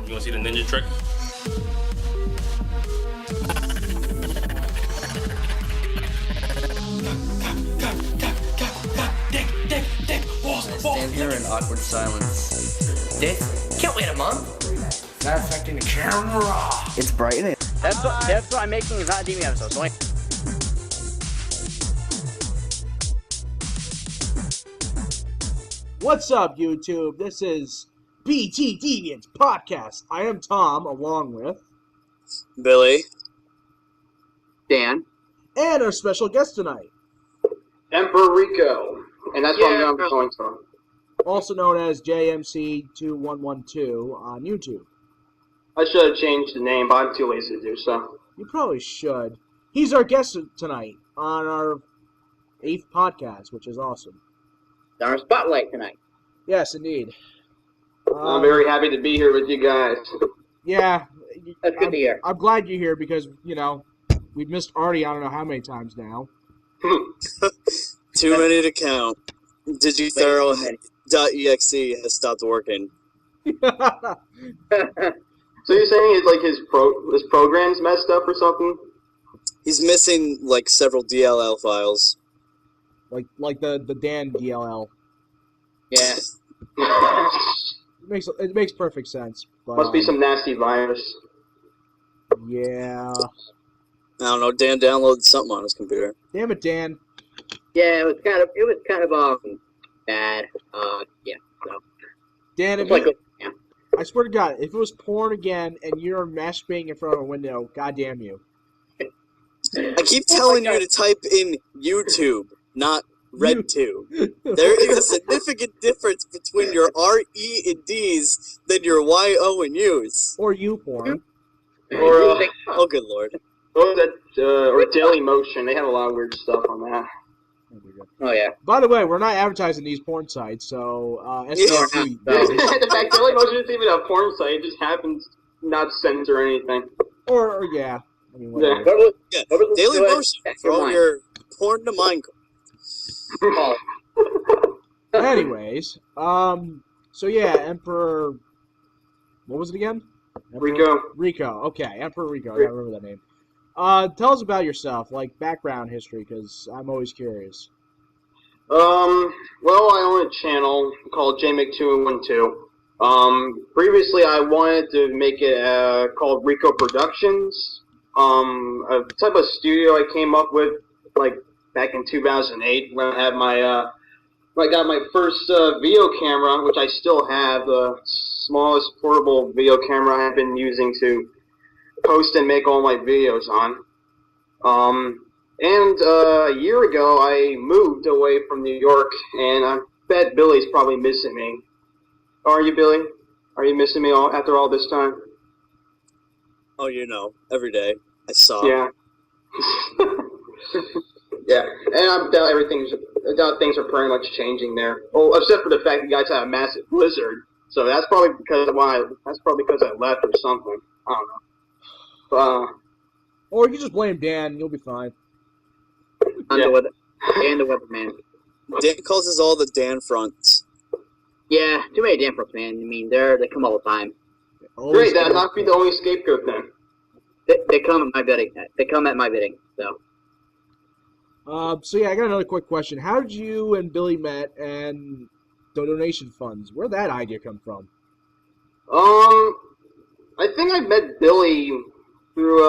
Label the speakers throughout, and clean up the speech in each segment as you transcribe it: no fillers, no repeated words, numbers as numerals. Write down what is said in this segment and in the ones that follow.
Speaker 1: You wanna see the ninja trick?
Speaker 2: Stand here in awkward silence.
Speaker 3: This can't wait a month.
Speaker 2: Not affecting the camera.
Speaker 3: It's brightening.
Speaker 4: That's what I'm making is not a TV episode. So
Speaker 5: What's up, YouTube? This is BDT3 podcast. I am Tom, along with
Speaker 6: Billy,
Speaker 4: Dan,
Speaker 5: and our special guest tonight,
Speaker 7: EmperorReko, and that's what I'm going for.
Speaker 5: also known as JMC2112 on YouTube.
Speaker 7: I should have changed the name, but I'm too lazy to do so.
Speaker 5: You probably should. He's our guest tonight on our 8th podcast, which is awesome.
Speaker 4: our spotlight tonight.
Speaker 5: Yes, indeed.
Speaker 7: I'm very happy to be here with you guys.
Speaker 5: Yeah.
Speaker 4: That's good to hear.
Speaker 5: I'm glad you're here because, you know, we've missed Artie I don't know how many times now.
Speaker 6: too many to count. Digitheral.exe has stopped working.
Speaker 7: So you're saying it's like his program's messed up or something?
Speaker 6: He's missing like several DLL files.
Speaker 5: like the Dan DLL.
Speaker 4: Yeah.
Speaker 5: It makes perfect sense. But,
Speaker 7: Must be some nasty virus.
Speaker 5: Yeah.
Speaker 6: I don't know. Dan downloaded something on his computer.
Speaker 5: Damn it, Dan.
Speaker 4: Yeah, it was kind of bad. Yeah. So.
Speaker 5: Dan, if
Speaker 4: Like,
Speaker 5: you, I swear to God, if it was porn again and you're masturbating in front of a window, goddamn you.
Speaker 6: I keep telling you to type in YouTube, not RedTube. There is a significant difference between your R-E and D's than your Y-O and U's.
Speaker 5: Or you porn.
Speaker 7: Or
Speaker 6: Oh, good lord.
Speaker 7: or Daily Motion. They have a lot of weird stuff on that.
Speaker 4: Oh yeah.
Speaker 5: By the way, we're not advertising these porn sites, so SPF2,
Speaker 7: The fact Daily Motion isn't even a porn site. It just happens not to censor anything.
Speaker 5: or yeah. I mean,
Speaker 7: Yeah.
Speaker 5: whatever.
Speaker 6: Yeah, Daily Motion for all your porn to Minecraft.
Speaker 4: Oh,
Speaker 5: Anyways, so yeah, Emperor. What was it again? Reko. Okay, EmperorReko. I gotta remember that name. Tell us about yourself, like background history, because I'm always curious.
Speaker 7: Well, I own a channel called JMake2112. Previously I wanted to make it called Reko Productions. A type of studio I came up with like back in 2008 when I had my when I got my first video camera, which I still have, the smallest portable video camera I've been using to post and make all my videos on. And a year ago I moved away from New York, and I bet Billy's probably missing me. Are you, Billy? Are you missing me after all this time?
Speaker 6: Oh, you know, every day. I saw.
Speaker 7: Yeah. Yeah, and I doubt things are pretty much changing there. Well, except for the fact you guys had a massive blizzard, so that's probably because I left or something. I don't know.
Speaker 5: Or you just blame Dan, you'll be fine.
Speaker 4: Dan the weatherman.
Speaker 6: Dan calls us all the Dan fronts.
Speaker 4: Yeah, too many damn folks, man. I mean, they come all the time.
Speaker 7: Great, that'd not be the only scapegoat then.
Speaker 4: They come at my bidding. They come at my bidding. So.
Speaker 5: So yeah, I got another quick question. How did you and Billy met, and the donation funds? Where'd that idea come from?
Speaker 7: I think I met Billy through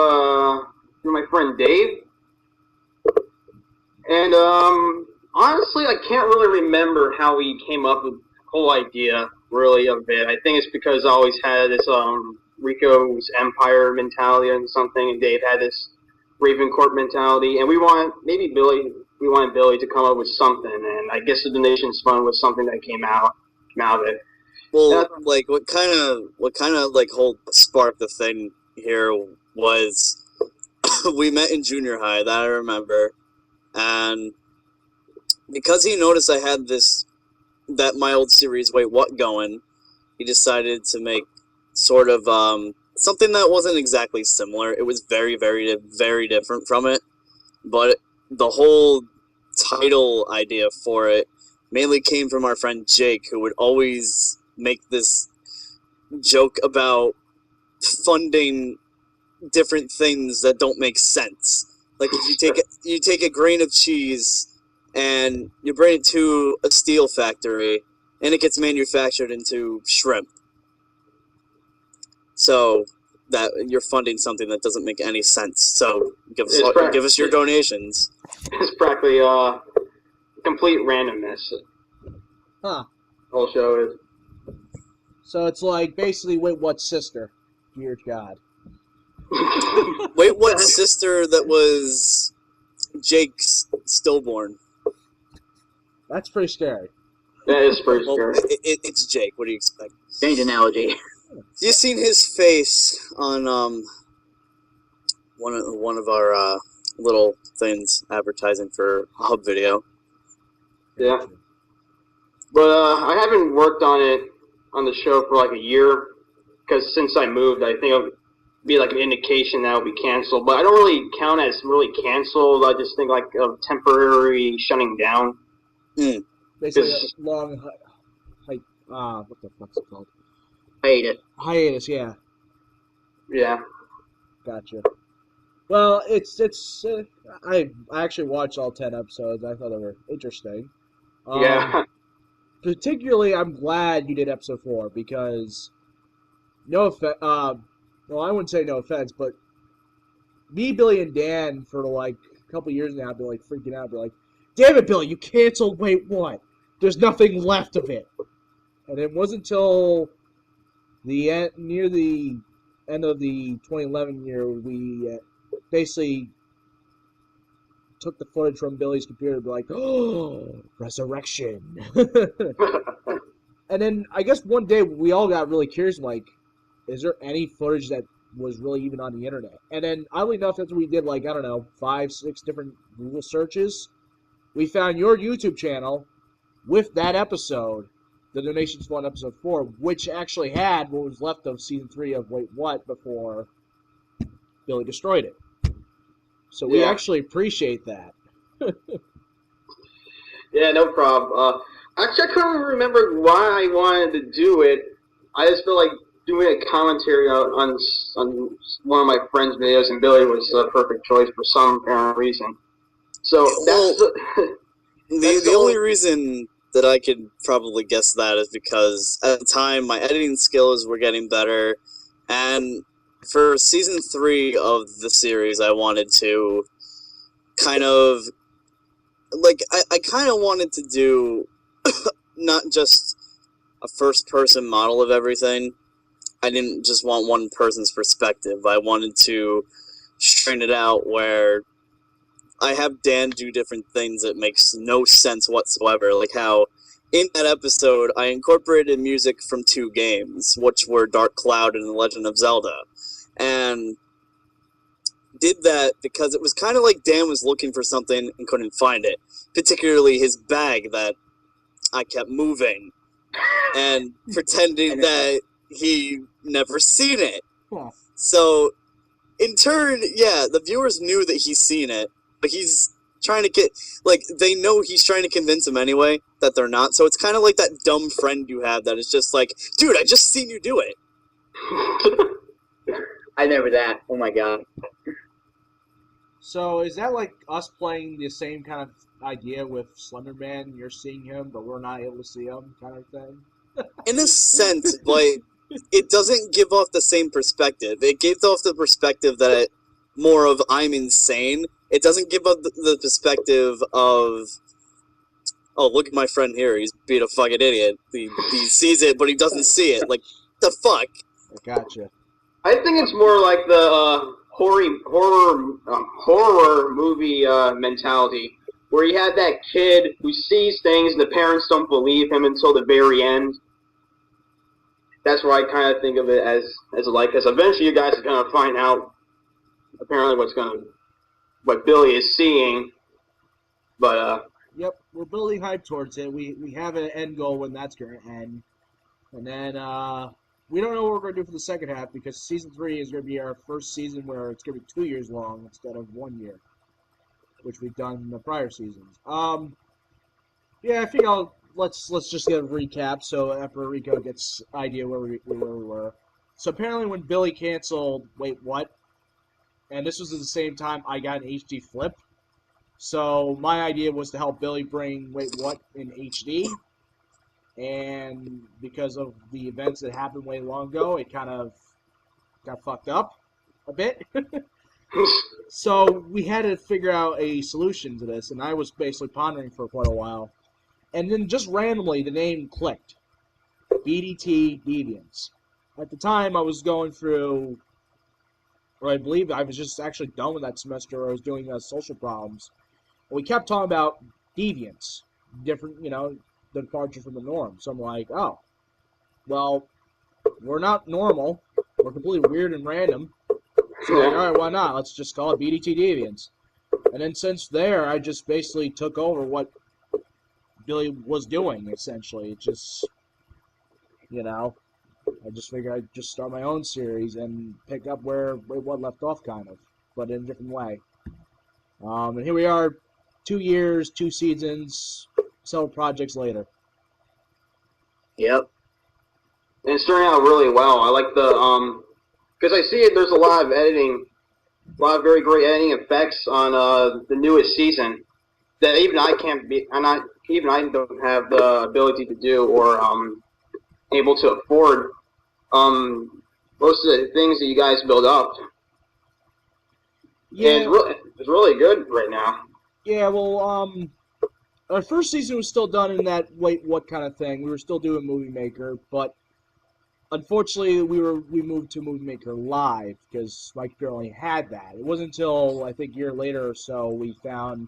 Speaker 7: my friend Dave. And honestly, I can't really remember how we came up with the whole idea really of it. I think it's because I always had this Reko's Empire mentality and something, and Dave had this Raven Court mentality, and we wanted Billy to come up with something, and I guess the donations fund was something that came out of it.
Speaker 6: Well, like what kind of like whole sparked the thing here was we met in junior high, that I remember, and because he noticed I had my old series Wait What going, he decided to make sort of something that wasn't exactly similar. It was very, very, very different from it, but the whole title idea for it mainly came from our friend Jake, who would always make this joke about funding different things that don't make sense. Like if you take a grain of cheese and you bring it to a steel factory and it gets manufactured into shrimp. So that you're funding something that doesn't make any sense. So give us your donations.
Speaker 7: It's practically complete randomness.
Speaker 5: Huh.
Speaker 7: The whole show is.
Speaker 5: So it's like basically Wait What's Sister? Dear God.
Speaker 6: Wait, what sister that was Jake's stillborn?
Speaker 5: That's pretty scary.
Speaker 7: That is pretty
Speaker 6: Well,
Speaker 7: scary.
Speaker 6: it's Jake. What do you expect?
Speaker 4: Strange analogy.
Speaker 6: You seen his face on one of our little things advertising for a hub video?
Speaker 7: Yeah. But I haven't worked on the show for like a year, because since I moved, I think it'll be like an indication that it'll be canceled. But I don't really count as really canceled. I just think like of temporary shutting down.
Speaker 6: Mm.
Speaker 5: Basically a long, what the fuck's it called?
Speaker 4: Hiatus.
Speaker 5: Yeah.
Speaker 7: Yeah.
Speaker 5: Gotcha. Well, I actually watched all 10 episodes. I thought they were interesting.
Speaker 7: Yeah.
Speaker 5: Particularly, I'm glad you did episode 4 because no offense. Well, I wouldn't say no offense, but me, Billy, and Dan for like a couple years now, be like freaking out, be like, "Damn it, Billy, you canceled Wait What? There's nothing left of it." And it wasn't until near the end of the 2011 year we basically took the footage from Billy's computer and be like, "Oh, resurrection." And then I guess one day we all got really curious, like, is there any footage that was really even on the internet? And then, oddly enough, after we did, like, I don't know, 5, 6 different Google searches, we found your YouTube channel with that episode, the Donations Fund episode 4, which actually had what was left of season 3 of Wait What before Billy destroyed it. So we actually appreciate that.
Speaker 7: Yeah, no problem. Actually, I couldn't remember why I wanted to do it. I just feel like doing a commentary on one of my friend's videos, and Billy was the perfect choice for some apparent reason. So that's
Speaker 6: the only reason that I could probably guess that is because at the time my editing skills were getting better, and for season 3 of the series I wanted to kind of I kind of wanted to do not just a first-person model of everything. I didn't just want one person's perspective. I wanted to strain it out where I have Dan do different things that makes no sense whatsoever. Like how in that episode I incorporated music from 2 games, which were Dark Cloud and The Legend of Zelda. And did that because it was kind of like Dan was looking for something and couldn't find it. Particularly his bag that I kept moving and pretending that he never seen it.
Speaker 5: Huh.
Speaker 6: So, in turn, yeah, the viewers knew that he's seen it, but he's trying to get, like, they know he's trying to convince them anyway that they're not. So it's kind of like that dumb friend you have that is just like, dude, I just seen you do it.
Speaker 4: I never that. Oh my god.
Speaker 5: So is that like us playing the same kind of idea with Slender Man? You're seeing him, but we're not able to see him, kind of thing?
Speaker 6: In a sense, but it doesn't give off the same perspective. It gives off the perspective that more of I'm insane. It doesn't give up the perspective of, oh, look at my friend here. He's being a fucking idiot. He sees it, but he doesn't see it. Like, the fuck?
Speaker 5: I gotcha.
Speaker 7: I think it's more like the horror movie mentality, where you have that kid who sees things and the parents don't believe him until the very end. That's why I kind of think of it as like, because eventually you guys are gonna find out apparently what Billy is seeing, but
Speaker 5: Yep, we're building hype towards it. We have an end goal when that's going to end. And then we don't know what we're going to do for the second half because Season 3 is going to be our first season where it's going to be 2 years long instead of 1 year, which we've done in the prior seasons. Yeah, I think let's just get a recap so EmperorReko gets idea where we were. So apparently when Billy canceled Wait What, and this was at the same time I got an HD flip, so my idea was to help Billy bring Wait What in HD, and because of the events that happened way long ago, it kind of got fucked up a bit. So we had to figure out a solution to this, and I was basically pondering for quite a while. And then just randomly, the name clicked. BDT Deviants. At the time, I was going through, or I believe I was just actually done with that semester, where I was doing social problems. And we kept talking about deviants, different, the departure from the norm. So I'm like, oh, well, we're not normal. We're completely weird and random. So like, all right, why not? Let's just call it BDT Deviants. And then since there, I just basically took over what Billy was doing, essentially. It just, I just figured I'd just start my own series and pick up where what left off, kind of, but in a different way. And here we are, 2 years, 2 seasons, several projects later.
Speaker 4: Yep.
Speaker 7: And it's turning out really well. I like the because I see it. There's a lot of editing, a lot of very great editing effects on the newest season that even I can't be. Even I don't have the ability to do or able to afford. Most of the things that you guys build up.
Speaker 5: Yeah,
Speaker 7: and it's really good right now.
Speaker 5: Yeah, well, our first season was still done in that Wait What kind of thing. We were still doing Movie Maker, but unfortunately, we moved to Movie Maker Live because my computer only had that. It wasn't until I think a year later or so we found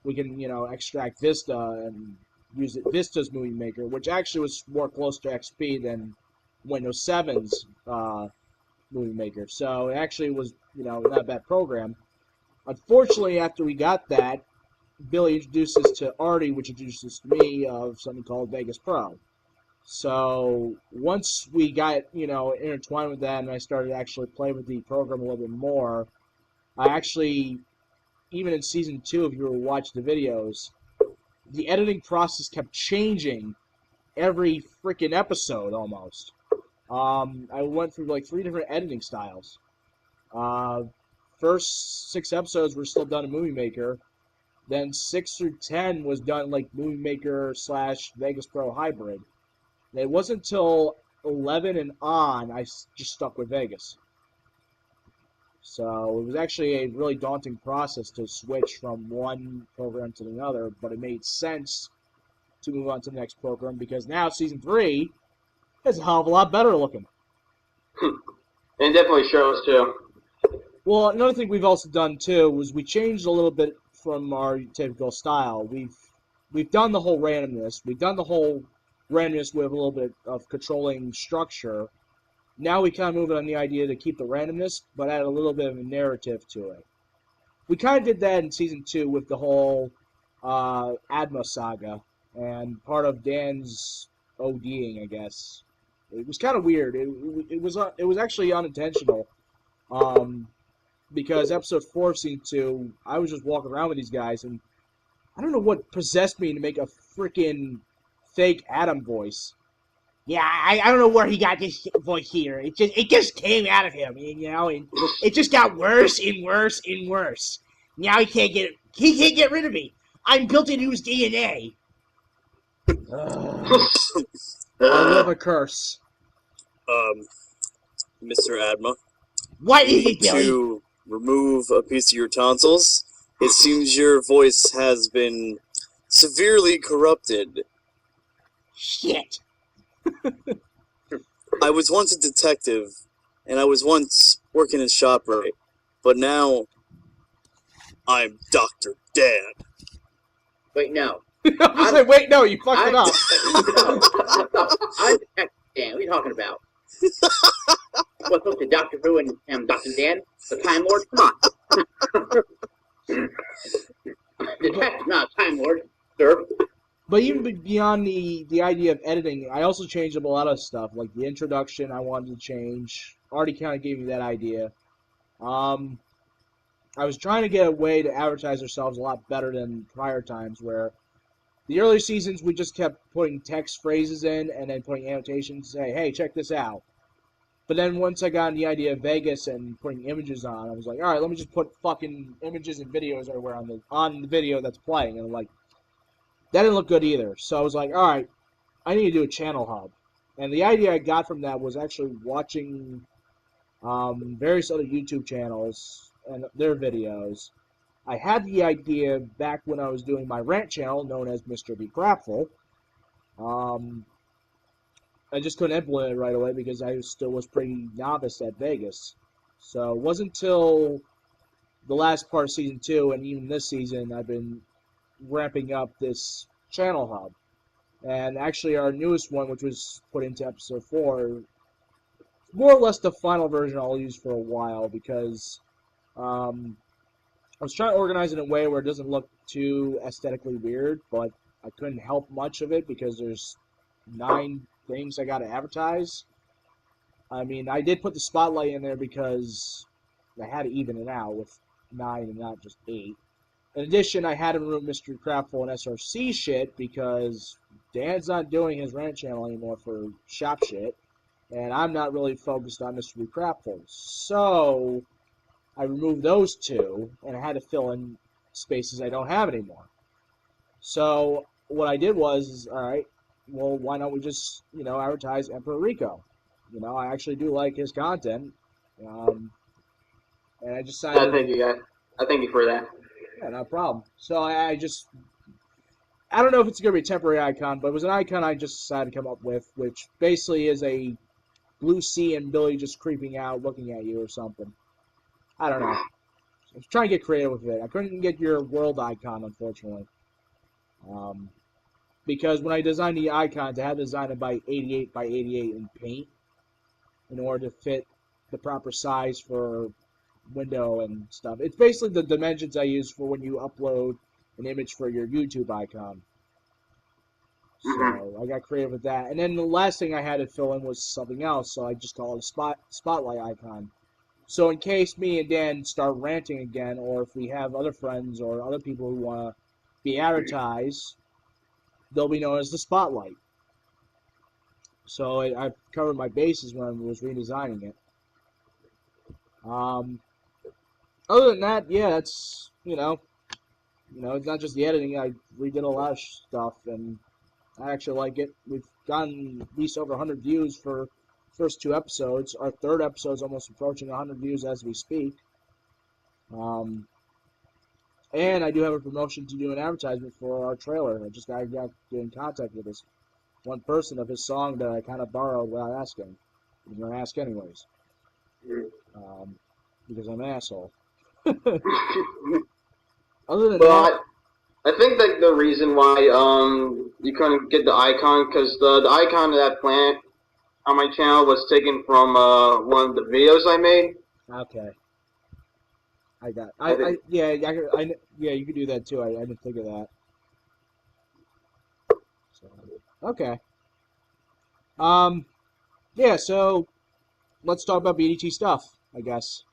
Speaker 5: we can extract Vista and use it Vista's Movie Maker, which actually was more close to XP than Windows 7's Movie Maker. So it actually was not a bad program. Unfortunately, after we got that, Billy introduced us to Artie, which introduced us to me of something called Vegas Pro. So once we got, intertwined with that and I started actually playing with the program a little bit more, I actually, even in Season 2, if you were to watch the videos, the editing process kept changing every freaking episode almost. I went through like 3 different editing styles. First 6 episodes were still done in Movie Maker. Then 6 through 10 was done like Movie Maker / Vegas Pro hybrid. And it wasn't until 11 and on I just stuck with Vegas. So it was actually a really daunting process to switch from one program to another, but it made sense to move on to the next program because now Season 3 is a hell of a lot better looking.
Speaker 7: And it definitely shows, too.
Speaker 5: Well, another thing we've also done, too, was we changed a little bit from our typical style. We've done the whole randomness. We've done the whole randomness with a little bit of controlling structure. Now we kind of move on the idea to keep the randomness, but add a little bit of a narrative to it. We kind of did that in Season 2 with the whole Adma saga, and part of Dan's ODing, I guess. It was kind of weird. It was actually unintentional. Because episode 4 of Season 2, I was just walking around with these guys, and I don't know what possessed me to make a freaking fake Adam voice.
Speaker 3: Yeah, I don't know where he got this voice here. It just came out of him, and it just got worse and worse and worse. Now he can't get rid of me. I'm built into his DNA.
Speaker 5: I live a curse.
Speaker 6: Mr. Adma.
Speaker 3: What is it, Billy?
Speaker 6: To remove a piece of your tonsils, it seems your voice has been severely corrupted.
Speaker 3: Shit.
Speaker 6: I was once a detective, and I was once working in ShopRite, but now I'm Dr. Dan.
Speaker 4: Wait, no.
Speaker 5: I was like, wait, no, you fucked it up.
Speaker 4: I'm Detective Dan. What are you talking about? What's up to Doctor Who and Dr. Dan? The Time Lord? Come on. Detective, not Time Lord, sir.
Speaker 5: But even beyond the idea of editing, I also changed up a lot of stuff. Like the introduction, I wanted to change. Artie kind of gave me that idea. I was trying to get a way to advertise ourselves a lot better than prior times, where the early seasons we just kept putting text phrases in and then putting annotations to say, hey, check this out. But then once I got the idea of Vegas and putting images on, I was like, all right, let me just put fucking images and videos everywhere on the video that's playing. And like, that didn't look good either. So I was like, all right, I need to do a channel hub. And the idea I got from that was actually watching various other YouTube channels and their videos. I had the idea back when I was doing my rant channel, known as Mr. Be Crapful. I just couldn't implement it right away because I still was pretty novice at Vegas. So it wasn't until the last part of Season 2 and even this season I've been ramping up this channel hub. And actually our newest one, which was put into Episode 4, more or less the final version I'll use for a while because I was trying to organize it in a way where it doesn't look too aesthetically weird, but I couldn't help much of it because there's 9 things I got to advertise. I mean, I did put the spotlight in there because I had to even it out with 9 and not just 8. In addition, I had to remove Mr. Craftful and SRC shit because Dan's not doing his rant channel anymore for shop shit, and I'm not really focused on Mr. Craftful. So I removed those 2, and I had to fill in spaces I don't have anymore. So what I did was, all right, well, why don't we just, advertise EmperorReko? I actually do like his content, and I just decided.
Speaker 7: I thank you, guys. I thank you for that.
Speaker 5: Yeah, no problem. So I don't know if it's going to be a temporary icon, but it was an icon I just decided to come up with, which basically is a blue sea and Billy just creeping out, looking at you or something. I don't know. I was trying to get creative with it. I couldn't get your world icon, unfortunately. Because when I designed the icons, I had to design it by 88 by 88 in paint in order to fit the proper size for window and stuff. It's basically the dimensions I use for when you upload an image for your YouTube icon. So I got creative with that. And then the last thing I had to fill in was something else, so I just call it a spotlight icon. So in case me and Dan start ranting again, or if we have other friends or other people who want to be advertised, they'll be known as the spotlight. So I've covered my bases when I was redesigning it. Other than that, yeah, that's, it's not just the editing. I redid a lot of stuff, and I actually like it. We've gotten at least over 100 views for first 2 episodes. Our 3rd episode is almost approaching 100 views as we speak. And I do have a promotion to do an advertisement for our trailer. I just got in contact with this one person of his song that I kind of borrowed without asking. I'm going to ask anyways. Because I'm an asshole. Other than that...
Speaker 7: I think that the reason why you couldn't get the icon, because the icon of that plant on my channel was taken from one of the videos I made.
Speaker 5: Okay. I got. Yeah, you could do that too. I didn't think of that. So, okay. Yeah. So, let's talk about BDT stuff. I guess.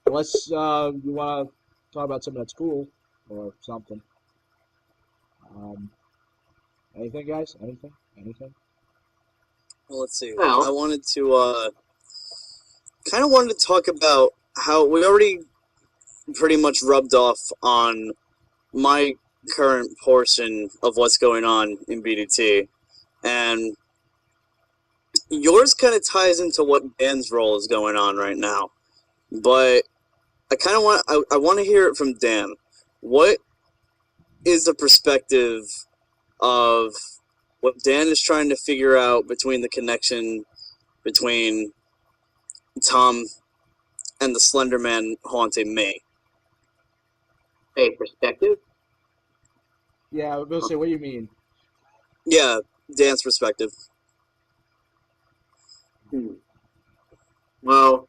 Speaker 5: Unless you want to talk about something that's cool or something. Anything, guys? Anything?
Speaker 6: Well, let's see.
Speaker 7: Well,
Speaker 6: I wanted to kind of wanted to talk about how we already pretty much rubbed off on my current portion of what's going on in BDT, and yours kind of ties into what Dan's role is going on right now. But I kind of want to hear it from Dan. What is the perspective of what Dan is trying to figure out between the connection between Tom and the Slender Man haunting me?
Speaker 4: A perspective?
Speaker 5: Yeah, I was going to say, what do you mean?
Speaker 6: Yeah, Dan's perspective.
Speaker 4: Well,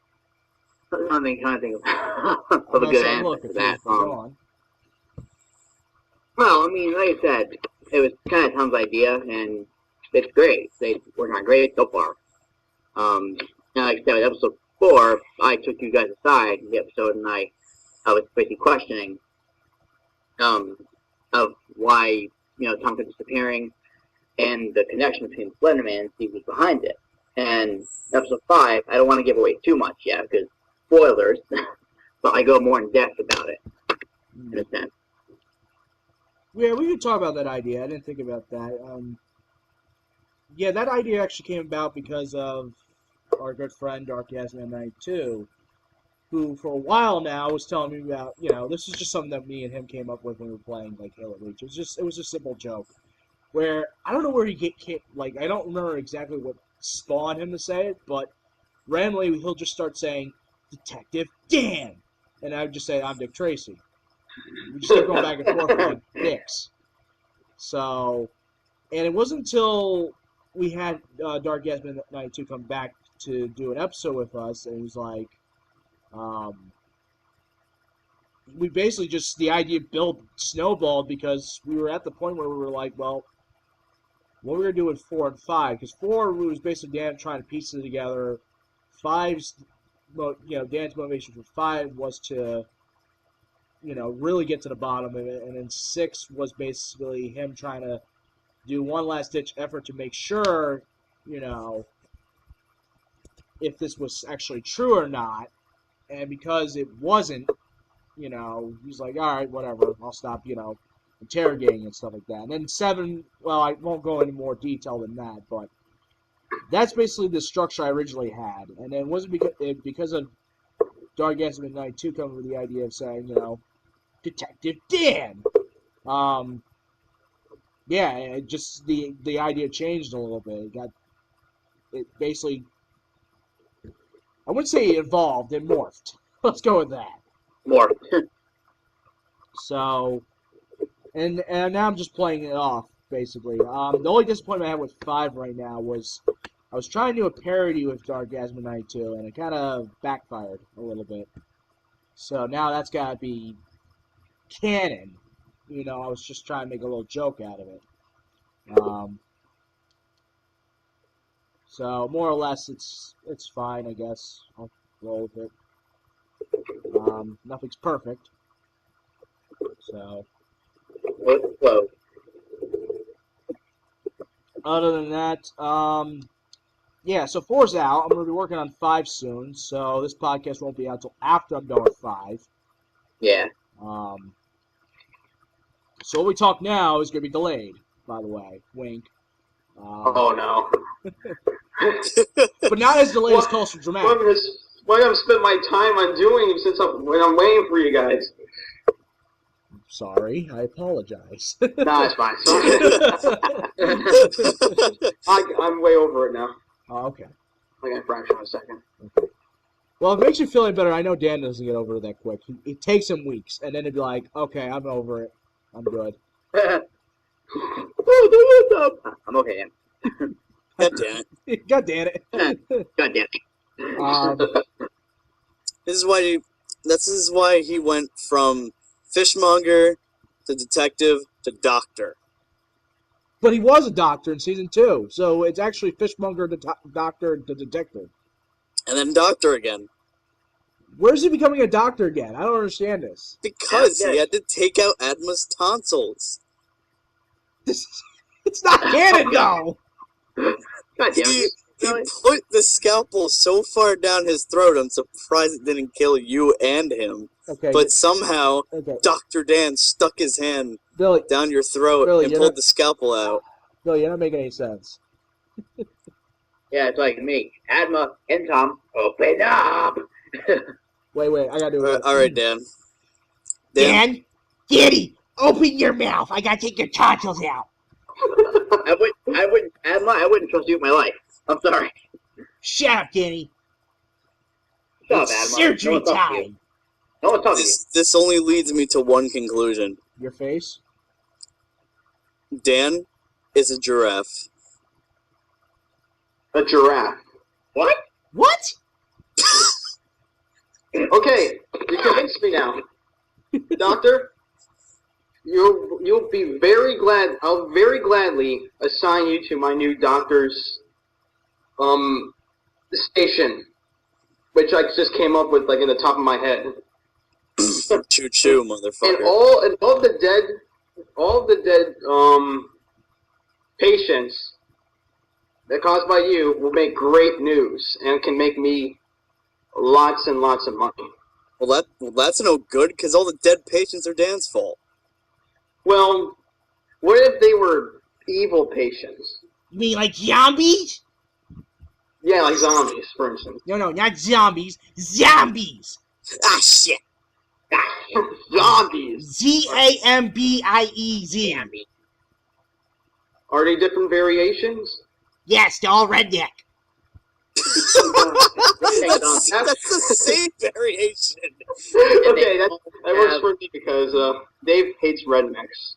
Speaker 4: I'm trying to think of a good answer for that.
Speaker 5: Go on.
Speaker 4: Well, I mean, like I said, it was kind of Tom's idea, and it's great. They worked on great so far. Now, like I said, with episode 4, I took you guys aside in the episode, and I was basically questioning of why, Tom kept disappearing, and the connection between Slenderman and Steve was behind it. And episode 5, I don't want to give away too much yet because spoilers, but I go more in depth about it in a sense.
Speaker 5: Yeah, we could talk about that idea. I didn't think about that. Yeah, that idea actually came about because of our good friend Dark92, who for a while now was telling me about, this is just something that me and him came up with when we were playing like Halo Reach. It was a simple joke where I don't know where he came, like I don't remember exactly what spawned him to say it, but randomly he'll just start saying Detective Dan, and I would just say I'm Dick Tracy. We just kept going back and forth like dicks. So, and it wasn't until we had Dark Yasmin 92 come back to do an episode with us, and he was like, we basically just, the idea snowballed because we were at the point where we were like, well, what are we going to do with 4 and 5? Because 4 was basically Dan trying to piece it together. 5's, Dan's motivation for 5 was to, really get to the bottom of it. And then 6 was basically him trying to do one last-ditch effort to make sure, if this was actually true or not. And because it wasn't, he's like, all right, whatever, I'll stop, interrogating and stuff like that. And then 7, well, I won't go into more detail than that, but that's basically the structure I originally had. And then it wasn't because of Dark Yasmin 92 coming with the idea of saying, Detective Dan. Yeah, it just the idea changed a little bit. It basically, I wouldn't say it evolved, it morphed. Let's go with that.
Speaker 4: More.
Speaker 5: So, and now I'm just playing it off, basically. The only disappointment I have with 5 right now was I was trying to do a parody with Dark Yasmin 92, and it kind of backfired a little bit. So now that's got to be canon. I was just trying to make a little joke out of it. So more or less, it's fine, I guess. I'll roll with it. Nothing's perfect. So.
Speaker 4: Whoa.
Speaker 5: Other than that, yeah. So 4's out. I'm gonna be working on 5 soon. So this podcast won't be out until after I'm done with 5.
Speaker 4: Yeah.
Speaker 5: So what we talk now is gonna be delayed. By the way, wink.
Speaker 7: Oh no.
Speaker 5: But not as delayed as Culture Dramatic.
Speaker 7: What I've spent my time on doing since when I'm waiting for you guys.
Speaker 5: Sorry, I apologize.
Speaker 7: Nah, it's fine. I'm way over it now.
Speaker 5: Oh, okay.
Speaker 7: I got a fraction of a second.
Speaker 5: Okay. Well, if it makes you feel any better, I know Dan doesn't get over it that quick. It takes him weeks, and then he'd be like, okay, I'm over it. I'm good.
Speaker 4: I'm okay, yeah.
Speaker 6: God damn it.
Speaker 5: God damn it.
Speaker 4: God damn it.
Speaker 6: This is why he went from fishmonger to detective to doctor.
Speaker 5: But he was a doctor in season 2, so it's actually fishmonger to doctor to detective.
Speaker 6: And then doctor again.
Speaker 5: Where's he becoming a doctor again? I don't understand this.
Speaker 6: Because he had to take out Adma's tonsils.
Speaker 5: It's not canon, though!
Speaker 4: God damn it.
Speaker 6: He put the scalpel so far down his throat, I'm surprised it didn't kill you and him.
Speaker 5: Okay.
Speaker 6: But somehow,
Speaker 5: Okay.
Speaker 6: Dr. Dan stuck his hand
Speaker 5: Billy,
Speaker 6: down your throat
Speaker 5: Billy,
Speaker 6: and
Speaker 5: you're
Speaker 6: pulled
Speaker 5: not-
Speaker 6: the scalpel out.
Speaker 5: Billy, you're not making any sense.
Speaker 4: Yeah, it's like me. Adma and Tom, open up!
Speaker 5: Wait, I gotta do it.
Speaker 6: Alright, Dan.
Speaker 3: Dan, Danny, open your mouth. I gotta take your tonsils out.
Speaker 4: I wouldn't, Adma, I wouldn't trust you with my life. I'm sorry.
Speaker 3: Shut up, Danny.
Speaker 4: Shut up,
Speaker 3: It's
Speaker 4: Adma.
Speaker 3: surgery
Speaker 4: No one's talking to you.
Speaker 3: time.
Speaker 4: No one's talking to you.
Speaker 6: This only leads me to one conclusion.
Speaker 5: Your face?
Speaker 6: Dan is a giraffe.
Speaker 7: A giraffe.
Speaker 4: What?
Speaker 3: What?
Speaker 7: Okay, you convinced me now. Doctor, you'll be very glad. I'll very gladly assign you to my new doctor's station, which I just came up with like in the top of my head.
Speaker 6: Choo choo,
Speaker 7: And
Speaker 6: motherfucker.
Speaker 7: all the dead, 'dead, 'dead patients that caused by you will make great news and can make me lots and lots of money.
Speaker 6: Well, that's no good, because all the dead patients are Dan's fault.
Speaker 7: Well, what if they were evil patients?
Speaker 3: You mean like zombies?
Speaker 7: Yeah, like zombies, for instance.
Speaker 3: No, not zombies. Zombies!
Speaker 6: Ah, shit!
Speaker 7: Zombies!
Speaker 3: Z-A-M-B-I-E-Z.
Speaker 7: Are they different variations?
Speaker 3: Yes, they're all redneck.
Speaker 6: That's the same variation.
Speaker 7: Okay, that works for me because Dave hates rednecks.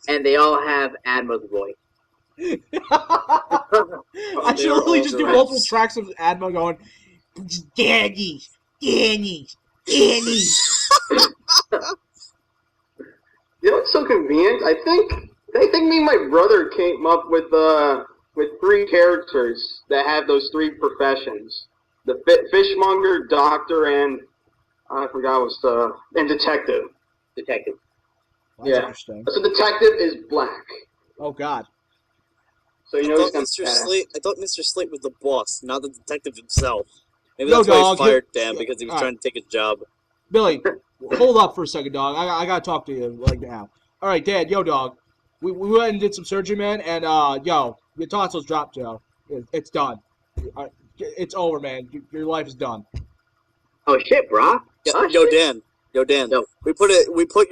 Speaker 4: And they all have Adma's voice.
Speaker 5: I should really just do multiple tracks of Adma going,
Speaker 3: Danny's.
Speaker 7: You know what's so convenient? I think me and my brother came up with 3 characters that have those 3 professions: the fishmonger, doctor, and I forgot what's and detective.
Speaker 4: Detective.
Speaker 5: That's interesting.
Speaker 7: So detective is black.
Speaker 5: Oh, God.
Speaker 7: So you know he's gonna be badass.
Speaker 6: I thought Mr. Slate was the boss, not the detective himself. Maybe
Speaker 5: Yo,
Speaker 6: that's why
Speaker 5: dog,
Speaker 6: he fired Dan, because he was
Speaker 5: all
Speaker 6: trying to take his job.
Speaker 5: Billy, hold up for a second, dog. I gotta talk to you like now. All right, Dad, yo, dog. We went and did some surgery, man, and yo, your tonsils dropped, yo. It's done. It's over, man. Your life is done.
Speaker 4: Oh shit, brah.
Speaker 6: Yo, Dan. Yo. We put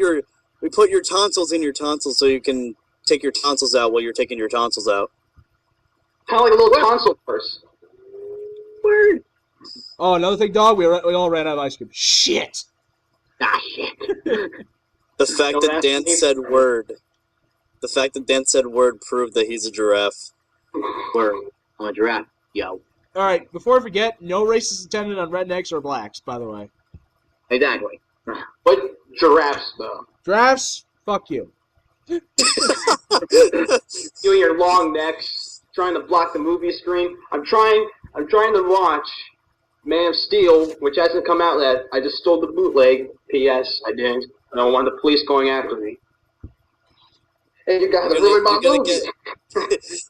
Speaker 6: your tonsils in your tonsils so you can take your tonsils out while you're taking your tonsils out.
Speaker 7: Kind of like a little tonsil purse.
Speaker 4: Word.
Speaker 5: Oh, another thing, dog. We all ran out of ice cream. Shit.
Speaker 4: Ah, shit.
Speaker 6: The fact that Dan said word. The fact that Dan said word proved that he's a giraffe.
Speaker 4: Word. I'm a giraffe. Yo.
Speaker 5: All right, before I forget, no racist intended on rednecks or blacks, by the way.
Speaker 4: Exactly.
Speaker 7: But giraffes, though.
Speaker 5: Giraffes, fuck you.
Speaker 7: You and your long necks, trying to block the movie screen. I'm trying to watch Man of Steel, which hasn't come out yet. I just stole the bootleg. P.S. I didn't. I don't want the police going after me. And you guys ruined my movie.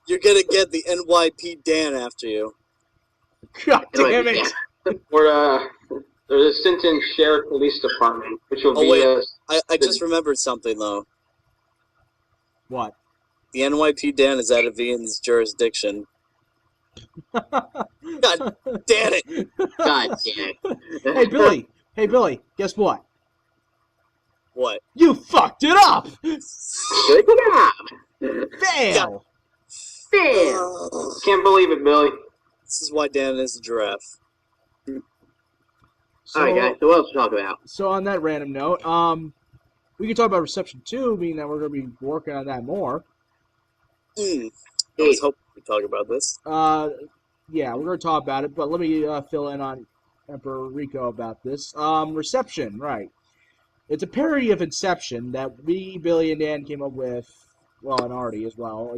Speaker 6: You're gonna get the NYP Dan after you.
Speaker 5: God damn it.
Speaker 7: We're the Sinton Sheriff Police Department, which will be.
Speaker 6: Wait, I just remembered something though.
Speaker 5: What?
Speaker 6: The NYP Dan is out of Ian's jurisdiction. God damn it!
Speaker 4: God damn it.
Speaker 5: Hey Billy, guess what?
Speaker 6: What?
Speaker 5: You fucked it up!
Speaker 4: Good job.
Speaker 5: Fail!
Speaker 4: Damn.
Speaker 7: Can't believe it, Billy.
Speaker 6: This is why Dan is a giraffe.
Speaker 5: So,
Speaker 4: Alright, guys, so what else to talk about?
Speaker 5: So on that random note, we can talk about Reception 2, meaning that we're going to be working on that more.
Speaker 6: I was hoping we'd talk about this.
Speaker 5: Yeah, we're going to talk about it, but let me fill in on EmperorReko about this. Reception, right. It's a parody of Inception that me, Billy, and Dan came up with, well, and Artie as well,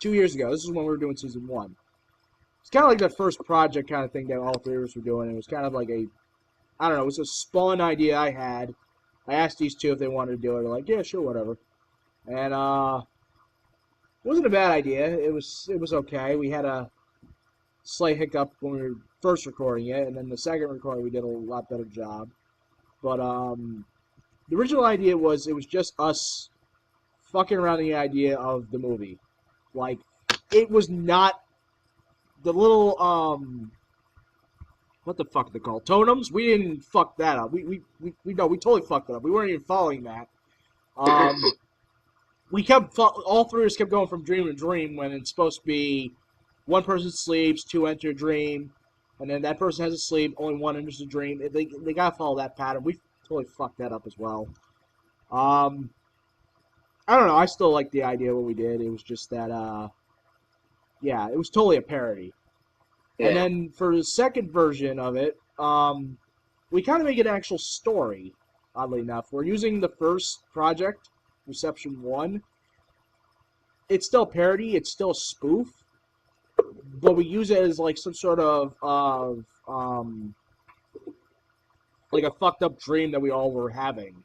Speaker 5: 2 years ago. This is when we were doing Season 1. It's kind of like the first project kind of thing that all 3 of us were doing. It was kind of like I don't know, it was a spawn idea I had. I asked these 2 if they wanted to do it. They're like, yeah, sure, whatever. And, it wasn't a bad idea. It was okay. We had a slight hiccup when we were first recording it, and then the second recording we did a lot better job. But the original idea was it was just us fucking around the idea of the movie. Like, it was not the little what the fuck are they called? Totems? We didn't fuck that up. We totally fucked it up. We weren't even following that. We kept all 3 of us kept going from dream to dream when it's supposed to be one person sleeps, 2 enter a dream, and then that person has a sleep, only 1 enters a dream. They gotta follow that pattern. We totally fucked that up as well. I don't know. I still like the idea of what we did. It was just that, yeah, it was totally a parody. Yeah. And then for the second version of it, we kind of make an actual story, oddly enough. We're using the first project, Reception 1. It's still parody, it's still spoof, but we use it as like some sort of like a fucked up dream that we all were having.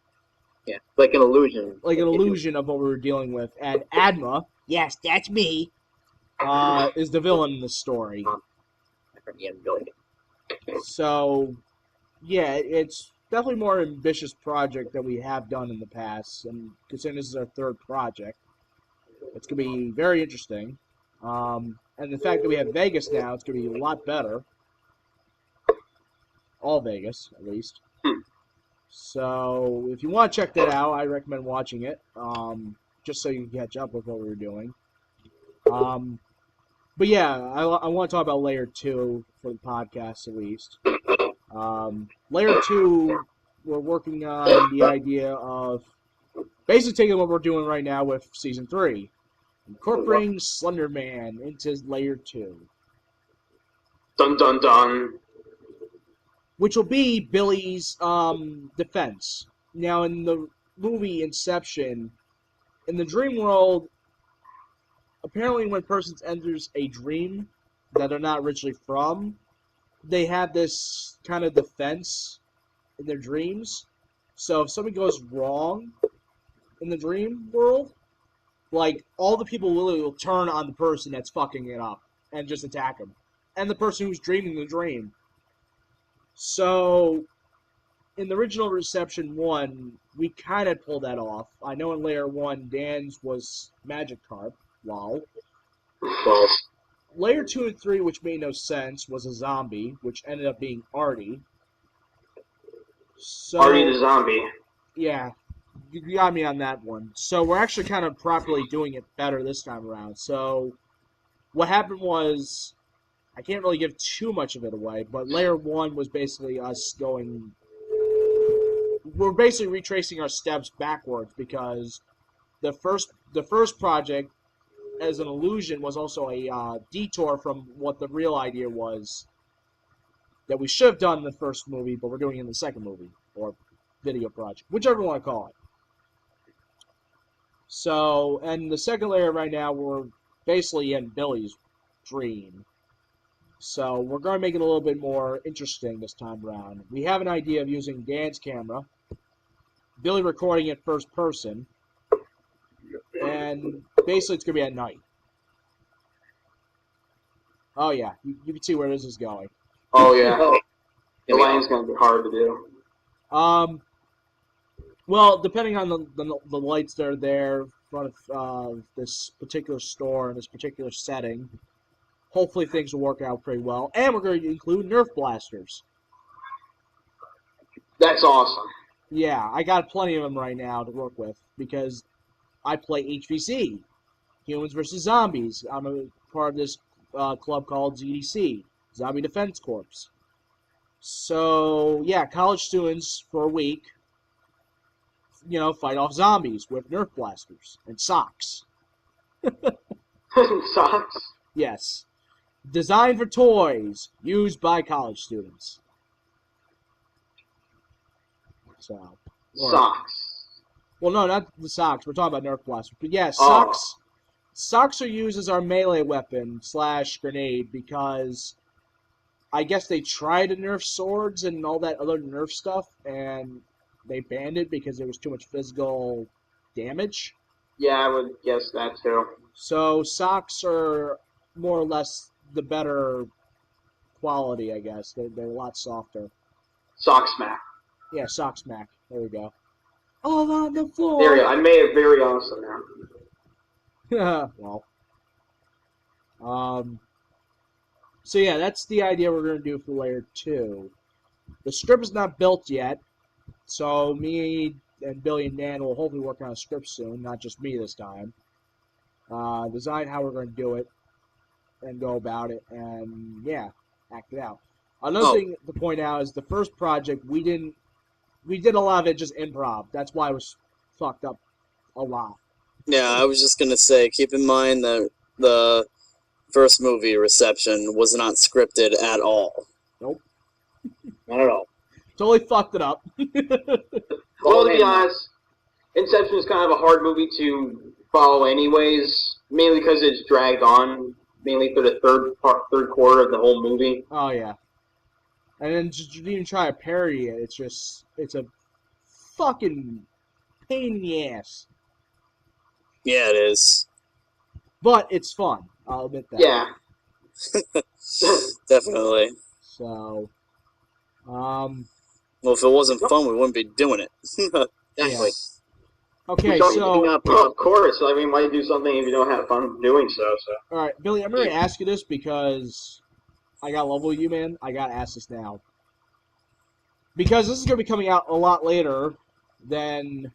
Speaker 4: Yeah, like an illusion.
Speaker 5: Like an illusion of what we were dealing with. And Adma, yes, that's me, is the villain in the story. So, yeah, it's definitely a more ambitious project that we have done in the past, and considering this is our third project, it's going to be very interesting. And the fact that we have Vegas now, it's going to be a lot better. All Vegas, at least. So, if you want to check that out, I recommend watching it, just so you can catch up with what we were doing. But yeah, I want to talk about Layer 2 for the podcast, at least. Layer 2, we're working on the idea of basically taking what we're doing right now with Season 3, incorporating Slender Man into Layer 2.
Speaker 7: Dun dun dun.
Speaker 5: Which will be Billy's defense. Now, in the movie Inception, in the dream world, apparently when a person enters a dream that they're not originally from, they have this kind of defense in their dreams. So if something goes wrong in the dream world, like, all the people will turn on the person that's fucking it up and just attack them. And the person who's dreaming the dream. So, in the original Reception 1, we kind of pulled that off. I know in Layer 1, Dan's was Magikarp. Lol. Layer 2 and 3, which made no sense, was a zombie, which ended up being Artie. So,
Speaker 7: Artie the zombie.
Speaker 5: Yeah, you got me on that one. So we're actually kind of properly doing it better this time around. So what happened was, I can't really give too much of it away, but Layer 1 was basically us going... We're basically retracing our steps backwards, because the first project, as an illusion, was also a detour from what the real idea was that we should have done in the first movie, but we're doing it in the second movie, or video project, whichever you want to call it. So, and the second layer right now, we're basically in Billy's dream. So, we're going to make it a little bit more interesting this time around. We have an idea of using Dan's camera, Billy recording it first person, and basically it's going to be at night. Oh yeah, you can see where this is going.
Speaker 7: Oh yeah. The line's gonna be hard to do.
Speaker 5: Well, depending on the lights that are there in front of this particular store and this particular setting, hopefully things will work out pretty well. And we're going to include Nerf blasters.
Speaker 7: That's awesome.
Speaker 5: Yeah, I got plenty of them right now to work with, because I play HVC, Humans vs. Zombies. I'm a part of this club called ZDC, Zombie Defense Corps. So, yeah, college students for a week, fight off zombies with Nerf blasters and socks.
Speaker 7: Socks?
Speaker 5: Yes. Designed for toys, used by college students. So,
Speaker 7: Socks.
Speaker 5: Well, no, not the socks. We're talking about Nerf blasters. But yeah, socks. Socks are used as our melee weapon / grenade, because I guess they tried to nerf swords and all that other Nerf stuff, and they banned it because there was too much physical damage.
Speaker 7: Yeah, I would guess that too.
Speaker 5: So socks are more or less the better quality, I guess. They're a lot softer.
Speaker 7: Sock smack.
Speaker 5: Yeah, sock smack. There we go. All on the floor.
Speaker 7: There you go. I made it very awesome now.
Speaker 5: Well. So yeah, that's the idea we're going to do for Layer 2. The script is not built yet, so me and Billy and Dan will hopefully work on a script soon, not just me this time. Design how we're going to do it, and go about it, and yeah, act it out. Another thing to point out is the first project, we did a lot of it just improv. That's why it was fucked up a lot.
Speaker 6: Yeah, I was just gonna say, keep in mind that the first movie, Reception, was not scripted at all.
Speaker 5: Nope.
Speaker 4: Not at all.
Speaker 5: Totally fucked it up.
Speaker 7: Well, to be honest, Inception is kind of a hard movie to follow anyways, mainly because it's dragged on, mainly for the third quarter of the whole movie.
Speaker 5: Oh, yeah. And then just even try to parody it, it's a fucking pain in the ass.
Speaker 6: Yeah, it is.
Speaker 5: But it's fun. I'll admit that.
Speaker 7: Yeah.
Speaker 6: Definitely.
Speaker 5: So,
Speaker 6: Well, if it wasn't fun, we wouldn't be doing it.
Speaker 4: Exactly.
Speaker 5: okay,
Speaker 4: Start
Speaker 5: so
Speaker 4: picking up,
Speaker 7: Well, of course. I mean, why do something if you don't have fun doing so?
Speaker 5: all right, Billy, I'm going to ask you this because I got love with you, man. I got to ask this now. Because this is going to be coming out a lot later than,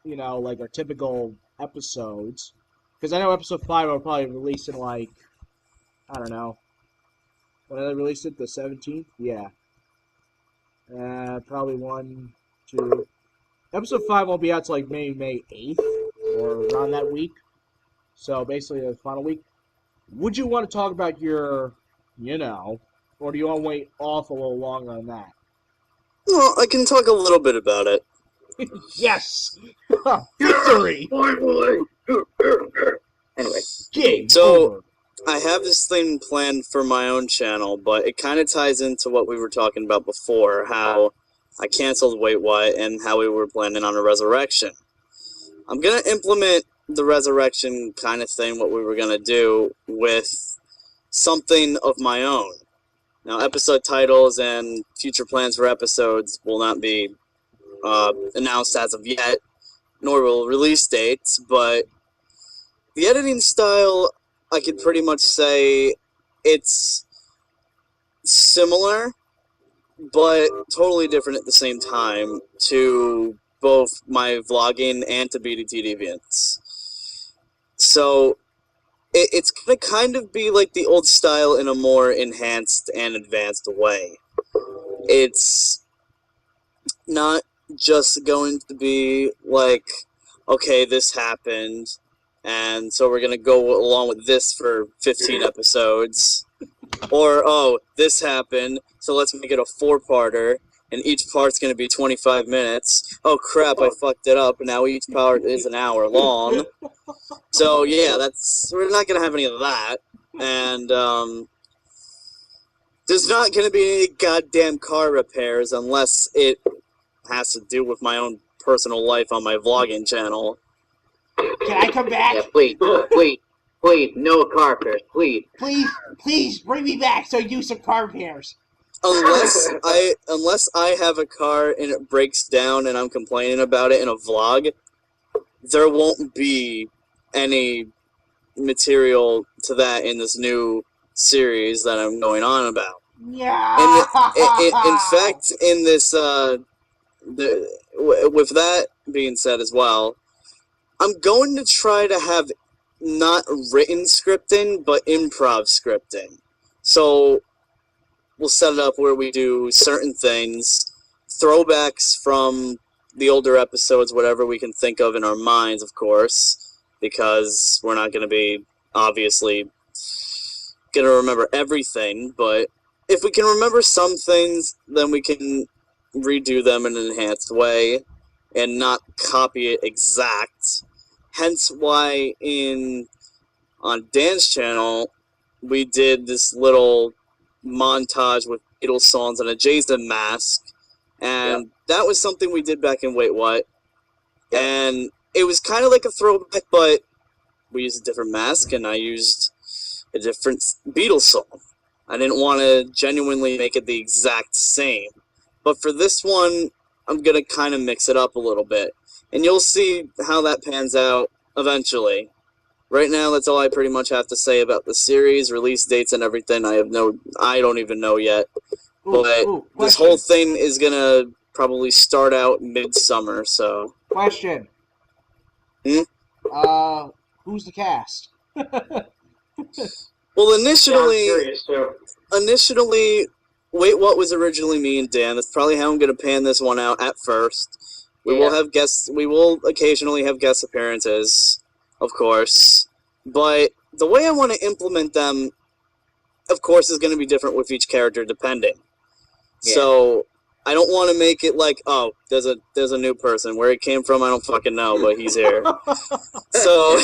Speaker 5: like our typical episodes. Because I know episode 5 will probably release in, like, I don't know. When did I release it? The 17th? Yeah. Probably 1, 2. Episode 5 won't be out till, like, May 8th, or around that week. So, basically, the final week. Would you want to talk about your, or do you want to wait off a little longer on that?
Speaker 6: Well, I can talk a little bit about it.
Speaker 5: Yes! Victory!
Speaker 4: Anyway,
Speaker 5: Game
Speaker 6: So-
Speaker 5: over.
Speaker 6: I have this thing planned for my own channel, but it kind of ties into what we were talking about before, how I canceled Wait What and how we were planning on a resurrection. I'm going to implement the resurrection kind of thing, what we were going to do, with something of my own. Now, episode titles and future plans for episodes will not be announced as of yet, nor will release dates, but the editing style, I could pretty much say it's similar, but totally different at the same time to both my vlogging and to BDT Deviants. So it's going to kind of be like the old style in a more enhanced and advanced way. It's not just going to be like, okay, this happened, and so we're going to go along with this for 15 episodes. Or, oh, this happened, so let's make it a 4-parter, and each part's going to be 25 minutes. Oh, crap, I fucked it up, and now each part is an hour long. So, yeah, we're not going to have any of that. And, there's not going to be any goddamn car repairs unless it has to do with my own personal life on my vlogging channel.
Speaker 3: Can I come back?
Speaker 4: yeah, please, no car repairs, please.
Speaker 3: Please bring me back so I do some car repairs.
Speaker 6: Unless I have a car and it breaks down and I'm complaining about it in a vlog, there won't be any material to that in this new series that I'm going on about.
Speaker 3: Yeah.
Speaker 6: In fact, in this, with that being said as well, I'm going to try to have not written scripting, but improv scripting. So we'll set it up where we do certain things, throwbacks from the older episodes, whatever we can think of in our minds, of course, because we're not going to be, obviously, going to remember everything, but if we can remember some things, then we can redo them in an enhanced way and not copy it exact. Hence why on Dan's channel, we did this little montage with Beatles songs and a Jason mask, and that was something we did back in Wait What, and it was kind of like a throwback, but we used a different mask, and I used a different Beatles song. I didn't want to genuinely make it the exact same, but for this one, I'm going to kind of mix it up a little bit, and you'll see how that pans out eventually. Right now, that's all I pretty much have to say about the series, release dates, and everything. I don't even know yet. But this whole thing is gonna probably start out midsummer, so.
Speaker 3: Question.
Speaker 6: Hmm?
Speaker 3: Who's the cast?
Speaker 6: Well,
Speaker 7: Yeah, I'm curious too.
Speaker 6: initially, Wait What was originally me and Dan. That's probably how I'm gonna pan this one out at first. We will have guests. We will occasionally have guest appearances, of course. But the way I want to implement them, of course, is going to be different with each character, depending. Yeah. So I don't want to make it like, oh, there's a new person. Where he came from, I don't fucking know, but he's here. So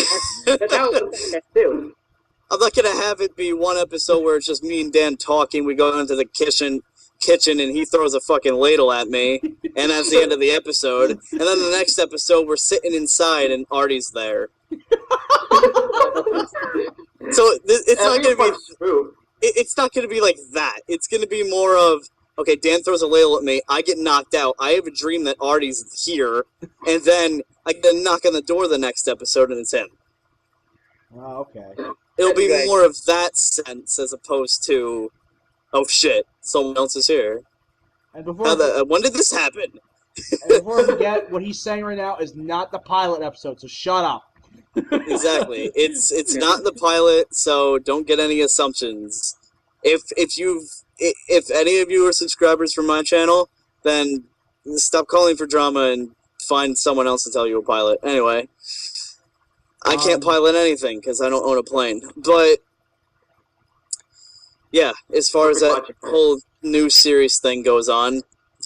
Speaker 6: I'm not gonna have it be one episode where it's just me and Dan talking. We go into the kitchen kitchen and he throws a fucking ladle at me, and that's the end of the episode. And then the next episode, we're sitting inside and Artie's there. So it's not gonna be. It's not gonna be like that. It's gonna be more of, okay, Dan throws a ladle at me, I get knocked out, I have a dream that Artie's here, and then I get a knock on the door the next episode and it's him.
Speaker 5: Oh, okay.
Speaker 6: It'll be more of that sense as opposed to, oh shit, someone else is here.
Speaker 5: And before
Speaker 6: when did this happen?
Speaker 5: And before I forget, what he's saying right now is not the pilot episode, so shut up.
Speaker 6: Exactly. It's not the pilot, so don't get any assumptions. If any of you are subscribers from my channel, then stop calling for drama and find someone else to tell you a pilot. Anyway, I can't pilot anything because I don't own a plane. But yeah, as far as that whole new series thing goes on,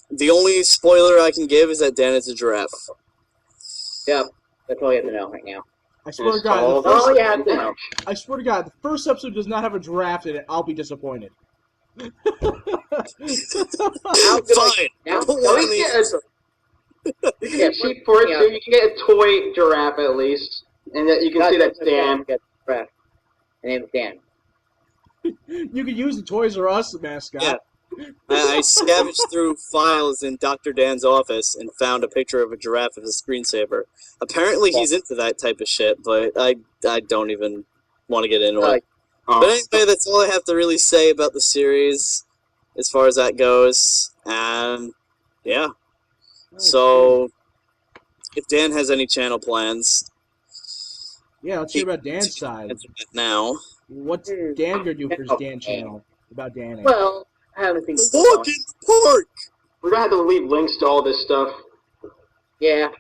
Speaker 6: the only spoiler I can give is that Dan is a giraffe.
Speaker 4: Yep, that's all you have to know right now.
Speaker 5: I swear to God, I swear to God, the first episode does not have a draft in it. I'll be disappointed.
Speaker 6: Fine.
Speaker 7: You can get cheap for it, so you can get a toy giraffe at least, and that you can see that's Dan.
Speaker 4: My name is Dan.
Speaker 5: You can use the Toys R Us mascot.
Speaker 6: Yeah. I scavenged through files in Dr. Dan's office and found a picture of a giraffe as a screensaver. Apparently he's into that type of shit, but I don't even want to get into it. But anyway, that's all I have to really say about the series as far as that goes. And yeah. So if Dan has any channel plans,
Speaker 5: yeah, let's hear about Dan's side.
Speaker 6: Now,
Speaker 5: what's Dan gonna do for his Dan channel about Dan?
Speaker 4: Well, I haven't seen
Speaker 6: fucking pork.
Speaker 7: We're gonna have to leave links to all this stuff.
Speaker 4: Yeah.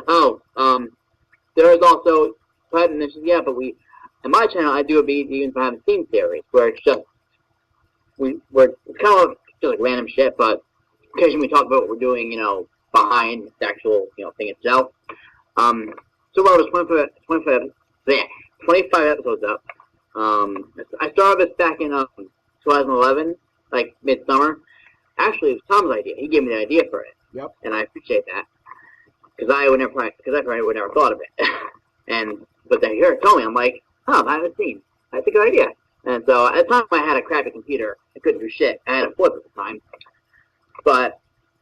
Speaker 4: Oh, there's also, I hadn't mentioned, yeah, but in my channel, I do a BDT and behind the scenes series where it's just, it's kind of just like random shit, but occasionally we talk about what we're doing, behind the actual, thing itself. So we're 25 episodes up. I started this back in 2011, like midsummer. Actually, it was Tom's idea. He gave me the idea for it.
Speaker 5: Yep.
Speaker 4: And I appreciate that because I probably would never thought of it. But then he told me, I'm like, I haven't seen. That's a good idea. And so at the time, I had a crappy computer. I couldn't do shit. I had a flip at the time. But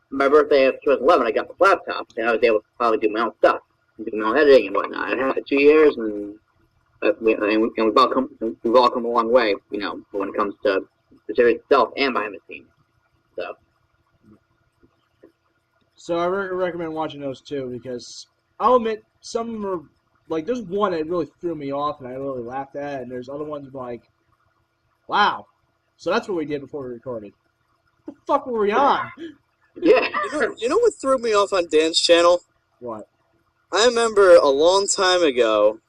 Speaker 4: my birthday of 2011, I got the laptop, and I was able to finally do my own stuff, do my own editing and whatnot. I had it 2 years, and we've all come a long way, when it comes to the series itself and behind the scenes.
Speaker 5: So I recommend watching those too, because I'll admit some of them are like, there's one that really threw me off and I really laughed at, and there's other ones like, wow. So that's what we did before we recorded. What the fuck were we on?
Speaker 4: Yeah.
Speaker 6: You know what threw me off on Dan's channel?
Speaker 5: What?
Speaker 6: I remember a long time ago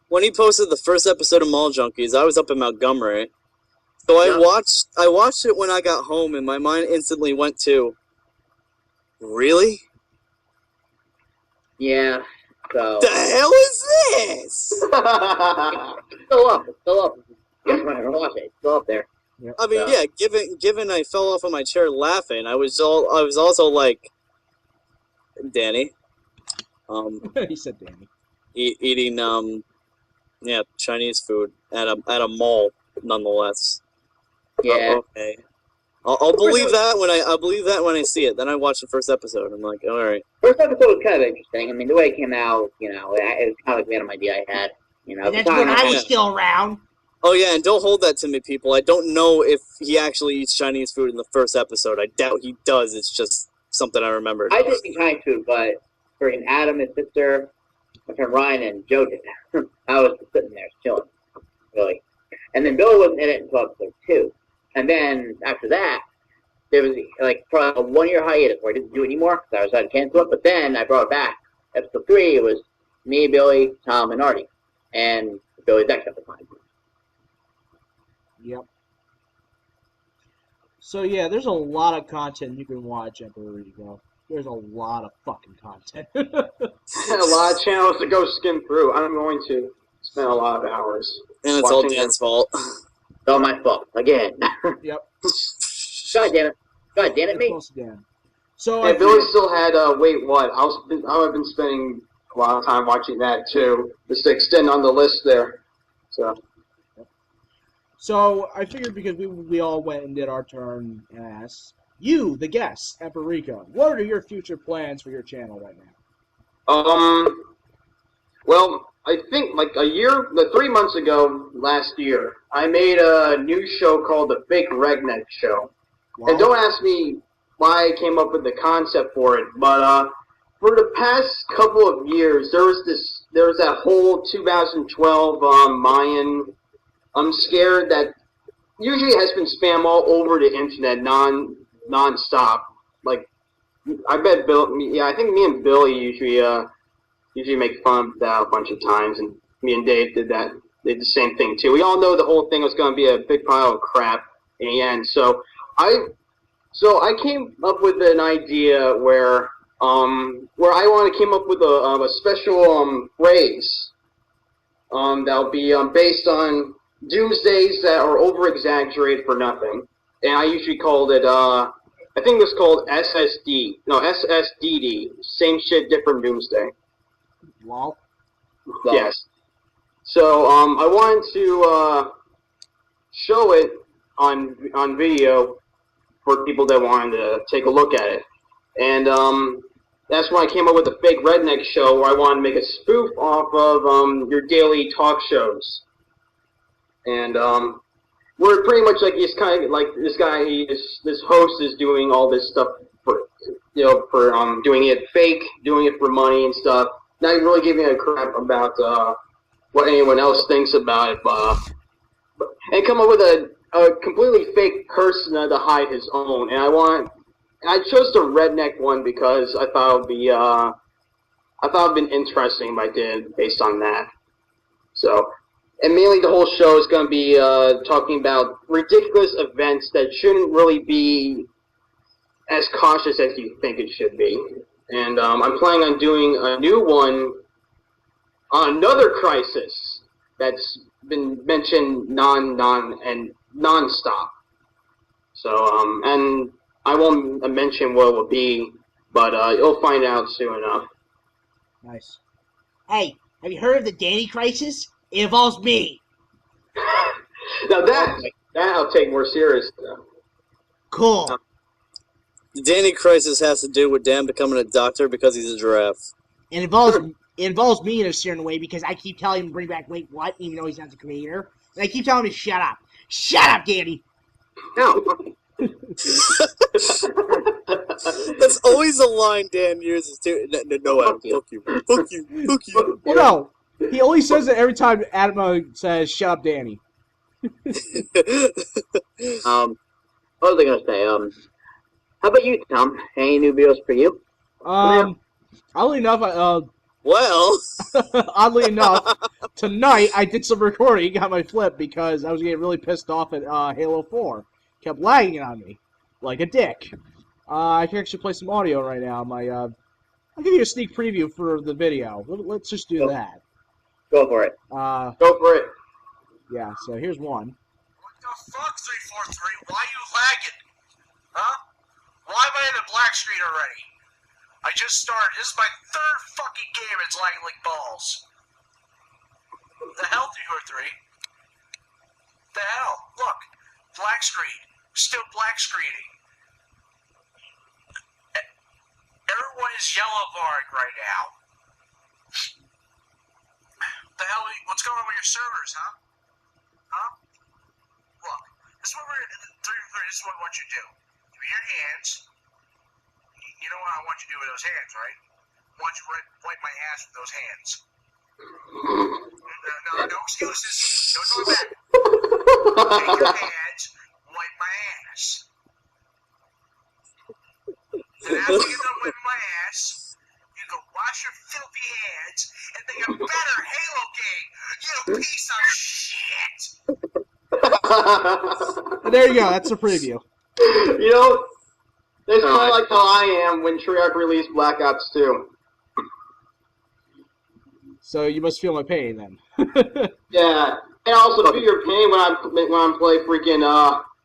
Speaker 6: when he posted the first episode of Mall Junkies. I was up in Montgomery, so I watched it when I got home, and my mind instantly went to, really?
Speaker 4: Yeah. So.
Speaker 6: The hell is this?
Speaker 4: It's still up. You guys watch it. It's still up there.
Speaker 5: Yep.
Speaker 6: I mean, yeah. Given I fell off of my chair laughing, I was also like, Danny.
Speaker 5: He said Danny.
Speaker 6: Eating Chinese food at a mall, nonetheless.
Speaker 4: Yeah.
Speaker 6: Okay. I'll believe that when I see it. Then I watch the first episode. I'm like, all right.
Speaker 4: First episode was kind of interesting. I mean, the way it came out, it was kind of like the random idea I had.
Speaker 3: And that's when I was still around.
Speaker 6: Oh yeah, and don't hold that to me, people. I don't know if he actually eats Chinese food in the first episode. I doubt he does. It's just something I remembered.
Speaker 4: I did eat Chinese food, but freaking Adam, his sister, my friend Ryan, and Joe did. I was just sitting there chilling, really. And then Bill wasn't in it until episode 2. And then after that, there was like probably a 1-year hiatus where I didn't do it anymore because I was out to cancel it. But then I brought it back. Episode 3, it was me, Billy, Tom, and Artie, and Billy's ex at the time.
Speaker 5: Yep. So yeah, there's a lot of content you can watch, EmperorReko. There's a lot of fucking content.
Speaker 7: A lot of channels to go skim through. I'm going to spend a lot of hours.
Speaker 6: And it's all Dan's fault.
Speaker 4: It's all my fault again.
Speaker 5: Yep.
Speaker 4: God damn it. God damn it, me.
Speaker 5: Close again. So
Speaker 7: And Billy still had, wait, what? I've been spending a lot of time watching that, too. Just to extend on the list there.
Speaker 5: So I figured because we all went and did our turn and asked you, the guest, EmperorReko, what are your future plans for your channel right now?
Speaker 7: Well, I think like 3 months ago, last year, I made a new show called The Fake Redneck Show.
Speaker 5: Wow.
Speaker 7: And don't ask me why I came up with the concept for it, but for the past couple of years, there was that whole 2012 Mayan scare that usually has been spam all over the internet non-stop. Like, I bet I think me and Billy usually make fun of that a bunch of times, and me and Dave did the same thing too. We all know the whole thing was going to be a big pile of crap in the end. So I came up with an idea where I came up with a special phrase that'll be based on doomsdays that are over exaggerated for nothing, and I usually called it I think it was called SSDD, same shit, different doomsday.
Speaker 5: Wow.
Speaker 7: Yes. So I wanted to show it on video for people that wanted to take a look at it, and that's when I came up with the Fake Redneck Show, where I wanted to make a spoof off of your daily talk shows, and we're pretty much like this kind of like this guy, this host is doing all this stuff for doing it fake, doing it for money and stuff. Not really giving a crap about what anyone else thinks about it, and come up with a completely fake person to hide his own. And I chose the redneck one because I thought it'd been interesting if I did based on that. So, and mainly the whole show is going to be talking about ridiculous events that shouldn't really be as cautious as you think it should be. And I'm planning on doing a new one on another crisis that's been mentioned non-stop. So, and I won't mention what it will be, but you'll find out soon enough.
Speaker 5: Nice.
Speaker 3: Hey, have you heard of the Danny crisis? It involves me.
Speaker 7: Now that I'll take more serious.
Speaker 3: Cool.
Speaker 6: The Danny crisis has to do with Dan becoming a doctor because he's a giraffe.
Speaker 3: It involves me in a certain way because I keep telling him to bring back Wait What, even though he's not the creator. And I keep telling him to shut up. Shut up, Danny!
Speaker 7: No.
Speaker 6: That's always a line Dan uses too. No, Adam, fuck you. Fuck you. Fuck you.
Speaker 5: Well, no. He only says it every time Adam says, "Shut up, Danny."
Speaker 4: What was I gonna say? How about you, Tom? Any new videos for you?
Speaker 5: Oddly enough,
Speaker 6: Well,
Speaker 5: oddly enough, tonight I did some recording on my flip because I was getting really pissed off at Halo 4. Kept lagging on me like a dick. I can actually play some audio right now. I'll give you a sneak preview for the video. Let's just do that.
Speaker 4: Go for it.
Speaker 7: Go for it.
Speaker 5: Yeah. So here's one.
Speaker 1: What the fuck, 343? Why you lagging? Huh? Why am I in a black screen already? I just started. This is my third fucking game. It's lagging like balls. The hell, 343? The hell? Look. Black screen. Still black screening. Everyone is yellow barring right now. The hell? What's going on with your servers, huh? Huh? Look. This is what this is what I want you to do. Give me your hands. You know what I want you to do with those hands, right? I want you to wipe my ass with those hands. No excuses. Don't go back. Take your hands, wipe my ass. Then after you get done wiping my ass, you go wash your filthy hands and make a better Halo game, you piece of shit!
Speaker 5: There you go. That's a preview.
Speaker 7: You know, that's kind of like how I am when Treyarch released Black Ops 2.
Speaker 5: So you must feel my pain then.
Speaker 7: Yeah, and I also feel your pain when I'm playing freaking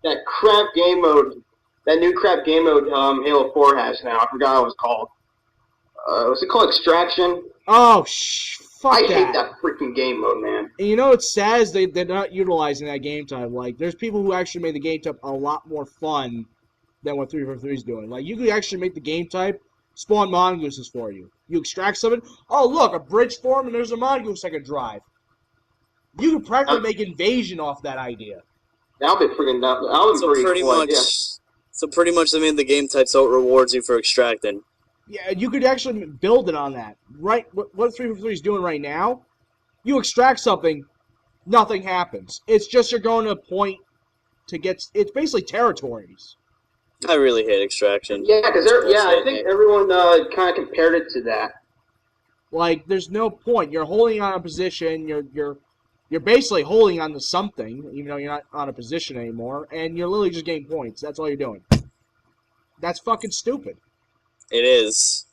Speaker 7: that crap game mode that new crap game mode Halo 4 has now. I forgot what it was called. What's it called? Extraction?
Speaker 5: Oh, fuck
Speaker 7: I
Speaker 5: that.
Speaker 7: hate that freaking game mode, man.
Speaker 5: And you know what's sad is they're not utilizing that game type. Like, there's people who actually made the game type a lot more fun than what 343 is doing. Like, you could actually make the game type spawn mongooses for you. You extract something. Oh, look, a bridge form and there's a mongoose I could drive. You could practically make invasion off that idea.
Speaker 7: That would be freaking dumb. That would be pretty cool idea.
Speaker 6: So pretty much they made the game type so it rewards you for extracting.
Speaker 5: Yeah, you could actually build it on that. Right, what 343 is doing right now, you extract something, nothing happens. It's just you're going to a point to get... It's basically territories.
Speaker 6: I really hate extraction.
Speaker 7: Yeah, because I think everyone kind of compared it to that.
Speaker 5: Like, there's no point. You're holding on a position, you're basically holding on to something, even though you're not on a position anymore, and you're literally just getting points. That's all you're doing. That's fucking stupid.
Speaker 6: It is.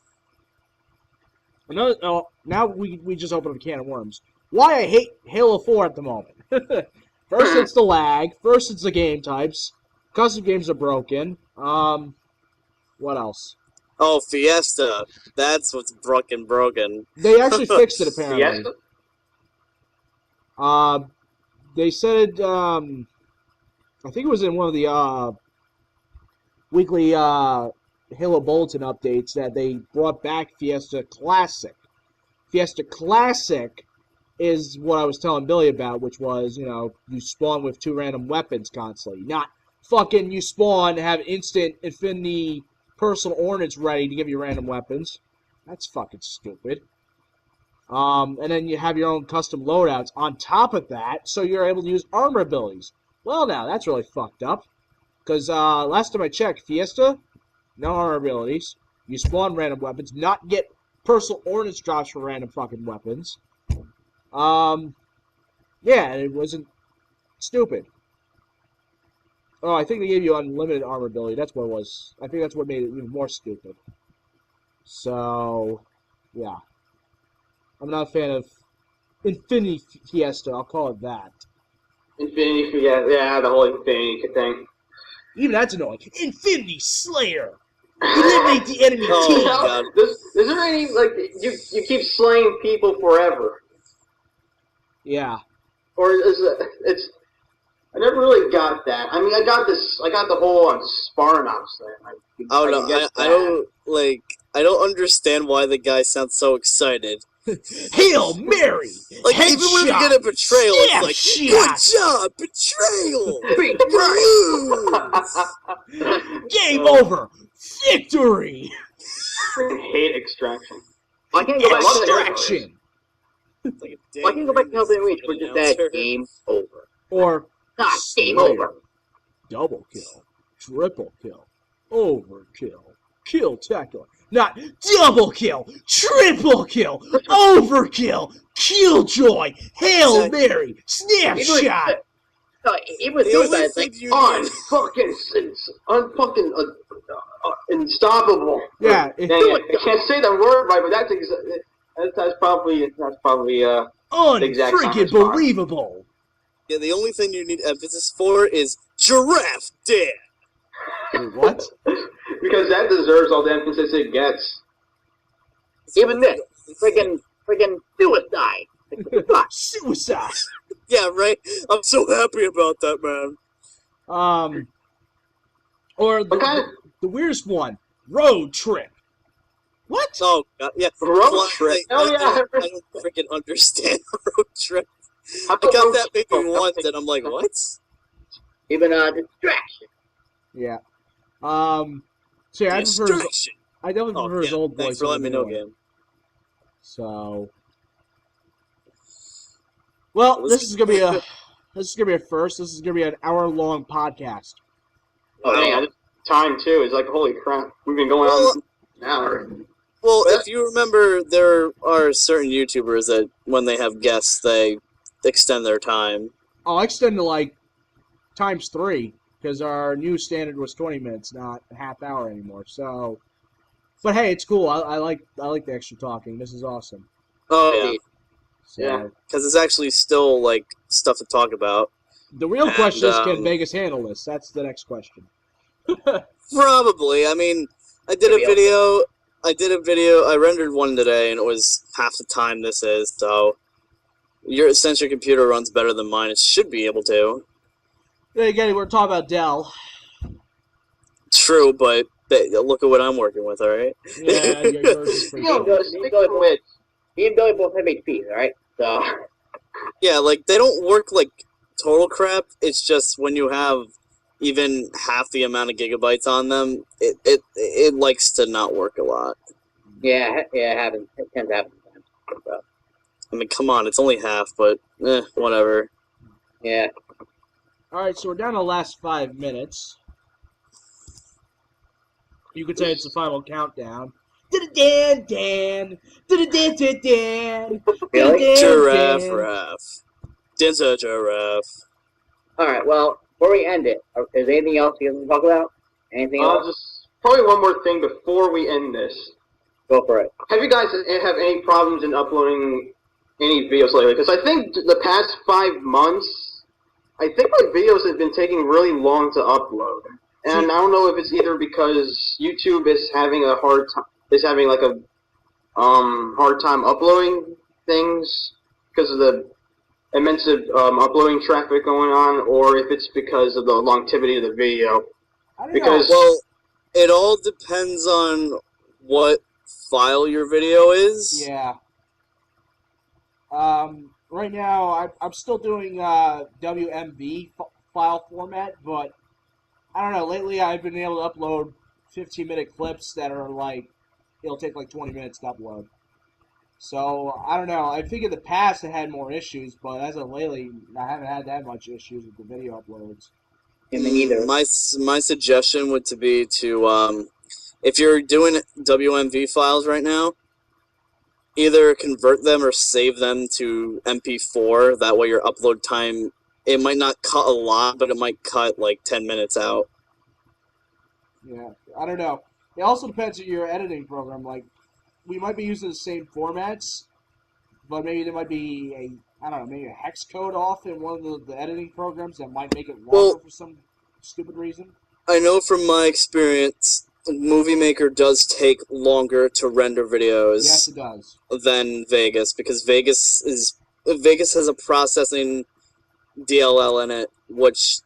Speaker 5: Now we just opened up a can of worms. Why I hate Halo 4 at the moment. First it's the lag. First it's the game types. Custom games are broken. What else?
Speaker 6: Oh, Fiesta. That's what's broken.
Speaker 5: They actually fixed it, apparently.
Speaker 7: Fiesta?
Speaker 5: They said, I think it was in one of the weekly Halo Bulletin updates that they brought back Fiesta Classic. Fiesta Classic is what I was telling Billy about, which was, you spawn with 2 random weapons constantly. Not fucking you spawn, have instant infinity personal ordnance ready to give you random weapons. That's fucking stupid. And then you have your own custom loadouts on top of that, so you're able to use armor abilities. Well, now, that's really fucked up. Because last time I checked, Fiesta, no armor abilities. You spawn random weapons, not get personal ordnance drops for random fucking weapons. Yeah, it wasn't stupid. Oh, I think they gave you unlimited armor ability. That's what it was. I think that's what made it even more stupid. So, yeah. I'm not a fan of Infinity Fiesta. I'll call it that.
Speaker 7: Infinity Fiesta, yeah, the whole Infinity thing.
Speaker 5: Even that's annoying. Infinity Slayer! Eliminate the enemy team!
Speaker 6: God.
Speaker 7: Is there any, you keep slaying people forever?
Speaker 5: Yeah.
Speaker 7: Or it's... I never really got that. I mean, I got the whole Sparanox thing.
Speaker 6: I don't understand why the guy sounds so excited.
Speaker 5: Hail Mary!
Speaker 6: Like, even when you get a betrayal, it's like, good job, betrayal!
Speaker 5: Game over! Victory!
Speaker 7: I hate Extraction.
Speaker 4: I can't go back to
Speaker 5: Extraction!
Speaker 4: I can go back to Hellblade Reach for just that game over.
Speaker 5: Or
Speaker 4: Game over.
Speaker 5: Double kill. Triple kill. Overkill. Kill tackler. Not double kill. Triple kill. Overkill. Killjoy. Hail Mary. Snapshot.
Speaker 4: Even suicide is like
Speaker 7: unstoppable.
Speaker 5: Yeah.
Speaker 7: I can't say that word right, but that's probably
Speaker 5: unfreaking believable.
Speaker 6: Yeah, the only thing you need emphasis for is giraffe dead.
Speaker 5: What?
Speaker 7: Because that deserves all the emphasis it gets.
Speaker 4: Even this, friggin' suicide.
Speaker 5: Suicide.
Speaker 6: Yeah, right. I'm so happy about that, man.
Speaker 5: Or the weirdest one, road trip. What?
Speaker 6: Oh God, yeah,
Speaker 7: road trip.
Speaker 6: I don't freaking understand road trip. I got that maybe once, and I'm like, what?
Speaker 4: Even distraction.
Speaker 5: Yeah. So yeah, I definitely prefer his old voice.
Speaker 6: Thanks for letting me know, game.
Speaker 5: So, well, this is gonna be a first. This is gonna be an hour-long podcast.
Speaker 7: Oh yeah, time too. It's like holy crap. We've been going on an hour.
Speaker 6: Well, if you remember, there are certain YouTubers that when they have guests, they extend their time.
Speaker 5: I'll extend to like ×3 because our new standard was 20 minutes, not a half hour anymore. So, but hey, it's cool. I like the extra talking. This is awesome.
Speaker 6: Oh yeah,
Speaker 5: so,
Speaker 6: because it's actually still like stuff to talk about.
Speaker 5: The real question is, can Vegas handle this? That's the next question.
Speaker 6: Probably. I mean, I did a video. I rendered one today, and it was half the time this is. So, since your computer runs better than mine, it should be able to.
Speaker 5: Then again, we're talking about Dell.
Speaker 6: True, but look at what I'm working with. All right.
Speaker 5: Yeah, yours is pretty good.
Speaker 4: Speaking of which, me and Billy both have HPs, alright? So.
Speaker 6: Yeah, like they don't work like total crap. It's just when you have even half the amount of gigabytes on them, it likes to not work a lot.
Speaker 4: Yeah, it happens. It tends to happen sometimes. So.
Speaker 6: I mean, come on, it's only half, but whatever.
Speaker 4: Yeah.
Speaker 5: Alright, so we're down to the last 5 minutes. You could say it's the final countdown. Dan, Dan, Dan,
Speaker 4: Really?
Speaker 6: Giraffe, raff. Din's a giraffe.
Speaker 4: Alright, well, before we end it, is there anything else you guys want to talk about? Anything else?
Speaker 7: Just probably one more thing before we end this.
Speaker 4: Go for it.
Speaker 7: Have you guys have any problems in uploading any videos lately? Because I think the past 5 months, I think my videos have been taking really long to upload. And I don't know if it's either because YouTube is having a hard time, hard time uploading things because of the immense uploading traffic going on, or if it's because of the longevity of the video.
Speaker 5: I don't
Speaker 7: Because
Speaker 5: know.
Speaker 6: Well, it all depends on what file your video is.
Speaker 5: Yeah. Right now, I'm still doing WMV file format, but I don't know. Lately, I've been able to upload 15-minute clips that are like, it'll take like 20 minutes to upload. So, I don't know. I think in the past it had more issues, but as of lately, I haven't had that much issues with the video uploads.
Speaker 4: And then either.
Speaker 6: My suggestion would to be to, if you're doing WMV files right now, either convert them or save them to MP4. That way your upload time, it might not cut a lot, but it might cut like 10 minutes out.
Speaker 5: Yeah, I don't know. It also depends on your editing program. Like, we might be using the same formats, but maybe there might be maybe a hex code off in one of the editing programs that might make it longer for some stupid reason.
Speaker 6: I know from my experience, Movie Maker does take longer to render videos
Speaker 5: Yes, it does.
Speaker 6: than Vegas, because Vegas has a processing DLL in it, which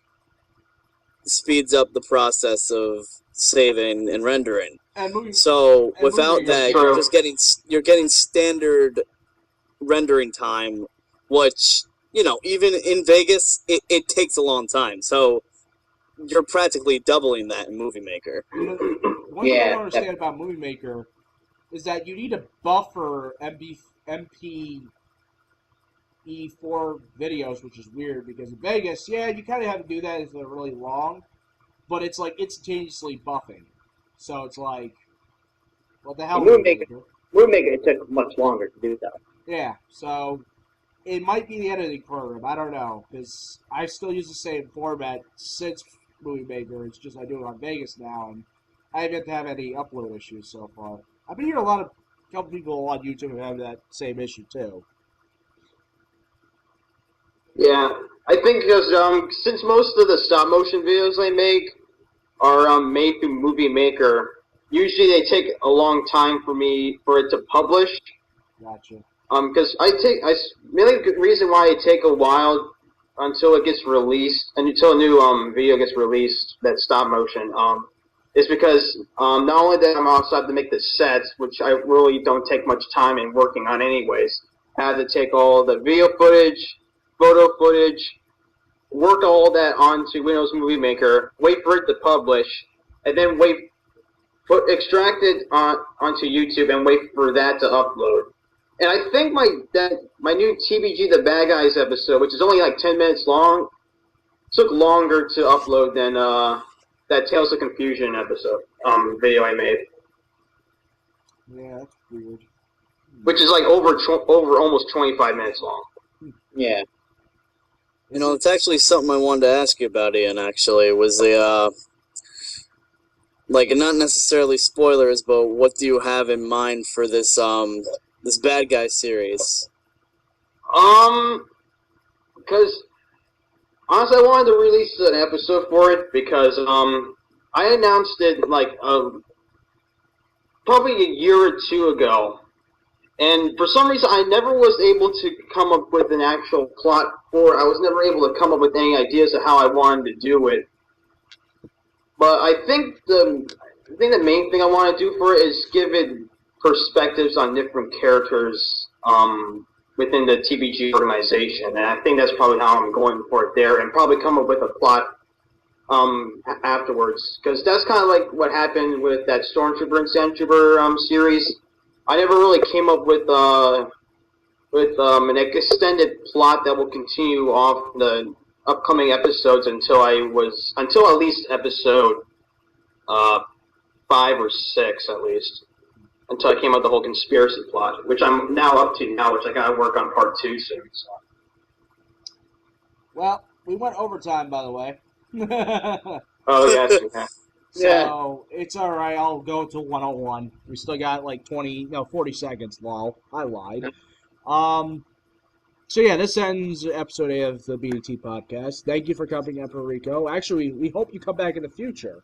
Speaker 6: speeds up the process of saving and rendering. So without that, you're getting standard rendering time, which, you know, even in Vegas, it takes a long time. So you're practically doubling that in Movie Maker.
Speaker 5: One thing I don't understand about Movie Maker is that you need to buffer MP4 videos, which is weird, because in Vegas, yeah, you kind of have to do that if they're really long, but it's like instantaneously buffing. So it's like, what the hell?
Speaker 4: Movie Maker, it took much longer to do that.
Speaker 5: Yeah, so it might be the editing program. I don't know, because I still use the same format since Movie Maker. It's just I do it on Vegas now, and I haven't had any upload issues so far. I've been hearing a couple people on YouTube have that same issue too.
Speaker 7: yeah, I think because since most of the stop motion videos I make are made through Movie Maker, usually they take a long time for it to publish.
Speaker 5: Gotcha.
Speaker 7: Because the reason why it take a while until it gets released and until a new video gets released that's stop motion is because not only that I'm also have to make the sets, which I really don't take much time in working on anyways. I have to take all the video footage, photo footage, work all that onto Windows Movie Maker, wait for it to publish, and then extract it onto YouTube and wait for that to upload. And I think my new TBG The Bad Guys episode, which is only like 10 minutes long, took longer to upload than that Tales of Confusion episode video I made.
Speaker 5: Yeah, that's weird.
Speaker 7: Which is like over almost 25 minutes long.
Speaker 4: Yeah.
Speaker 6: You know, it's actually something I wanted to ask you about, Ian, actually, was the, like, not necessarily spoilers, but what do you have in mind for this, this Bad Guy series?
Speaker 7: Because honestly, I wanted to release an episode for it because I I announced it like probably a year or two ago, and for some reason I never was able to come up with an actual plot for it. I was never able to come up with any ideas of how I wanted to do it. But I think the main thing I want to do for it is give it perspectives on different characters within the TBG organization, and I think that's probably how I'm going for it there, and probably come up with a plot afterwards, because that's kind of like what happened with that Stormtrooper and Sandtrooper series. I never really came up with an extended plot that will continue off the upcoming episodes until at least episode 5 or 6 at least. Until I came up with the whole conspiracy plot, which I'm now up to now, which I gotta work on part 2 soon. So.
Speaker 5: Well, we went overtime, by the way.
Speaker 7: Oh, yes, yeah.
Speaker 5: So, it's alright, I'll go to 101. We still got like 40 seconds, lol. I lied. So yeah, this ends episode 8 of the BDT podcast. Thank you for coming, EmperorReko. Actually, we hope you come back in the future.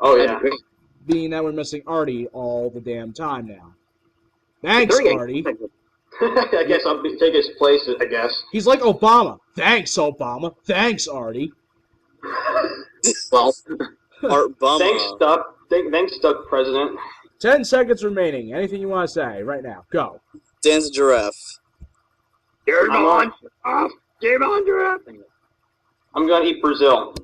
Speaker 7: Oh, yeah.
Speaker 5: Being that we're missing Artie all the damn time now. Thanks, Artie.
Speaker 7: I guess I'll take his place, I guess.
Speaker 5: He's like Obama. Thanks, Obama. Thanks, Artie.
Speaker 6: Well, Art Bama.
Speaker 7: Thanks, Duck President.
Speaker 5: 10 seconds remaining. Anything you want to say right now? Go.
Speaker 6: Dan's a giraffe.
Speaker 4: Game on, giraffe.
Speaker 7: I'm gonna eat Brazil.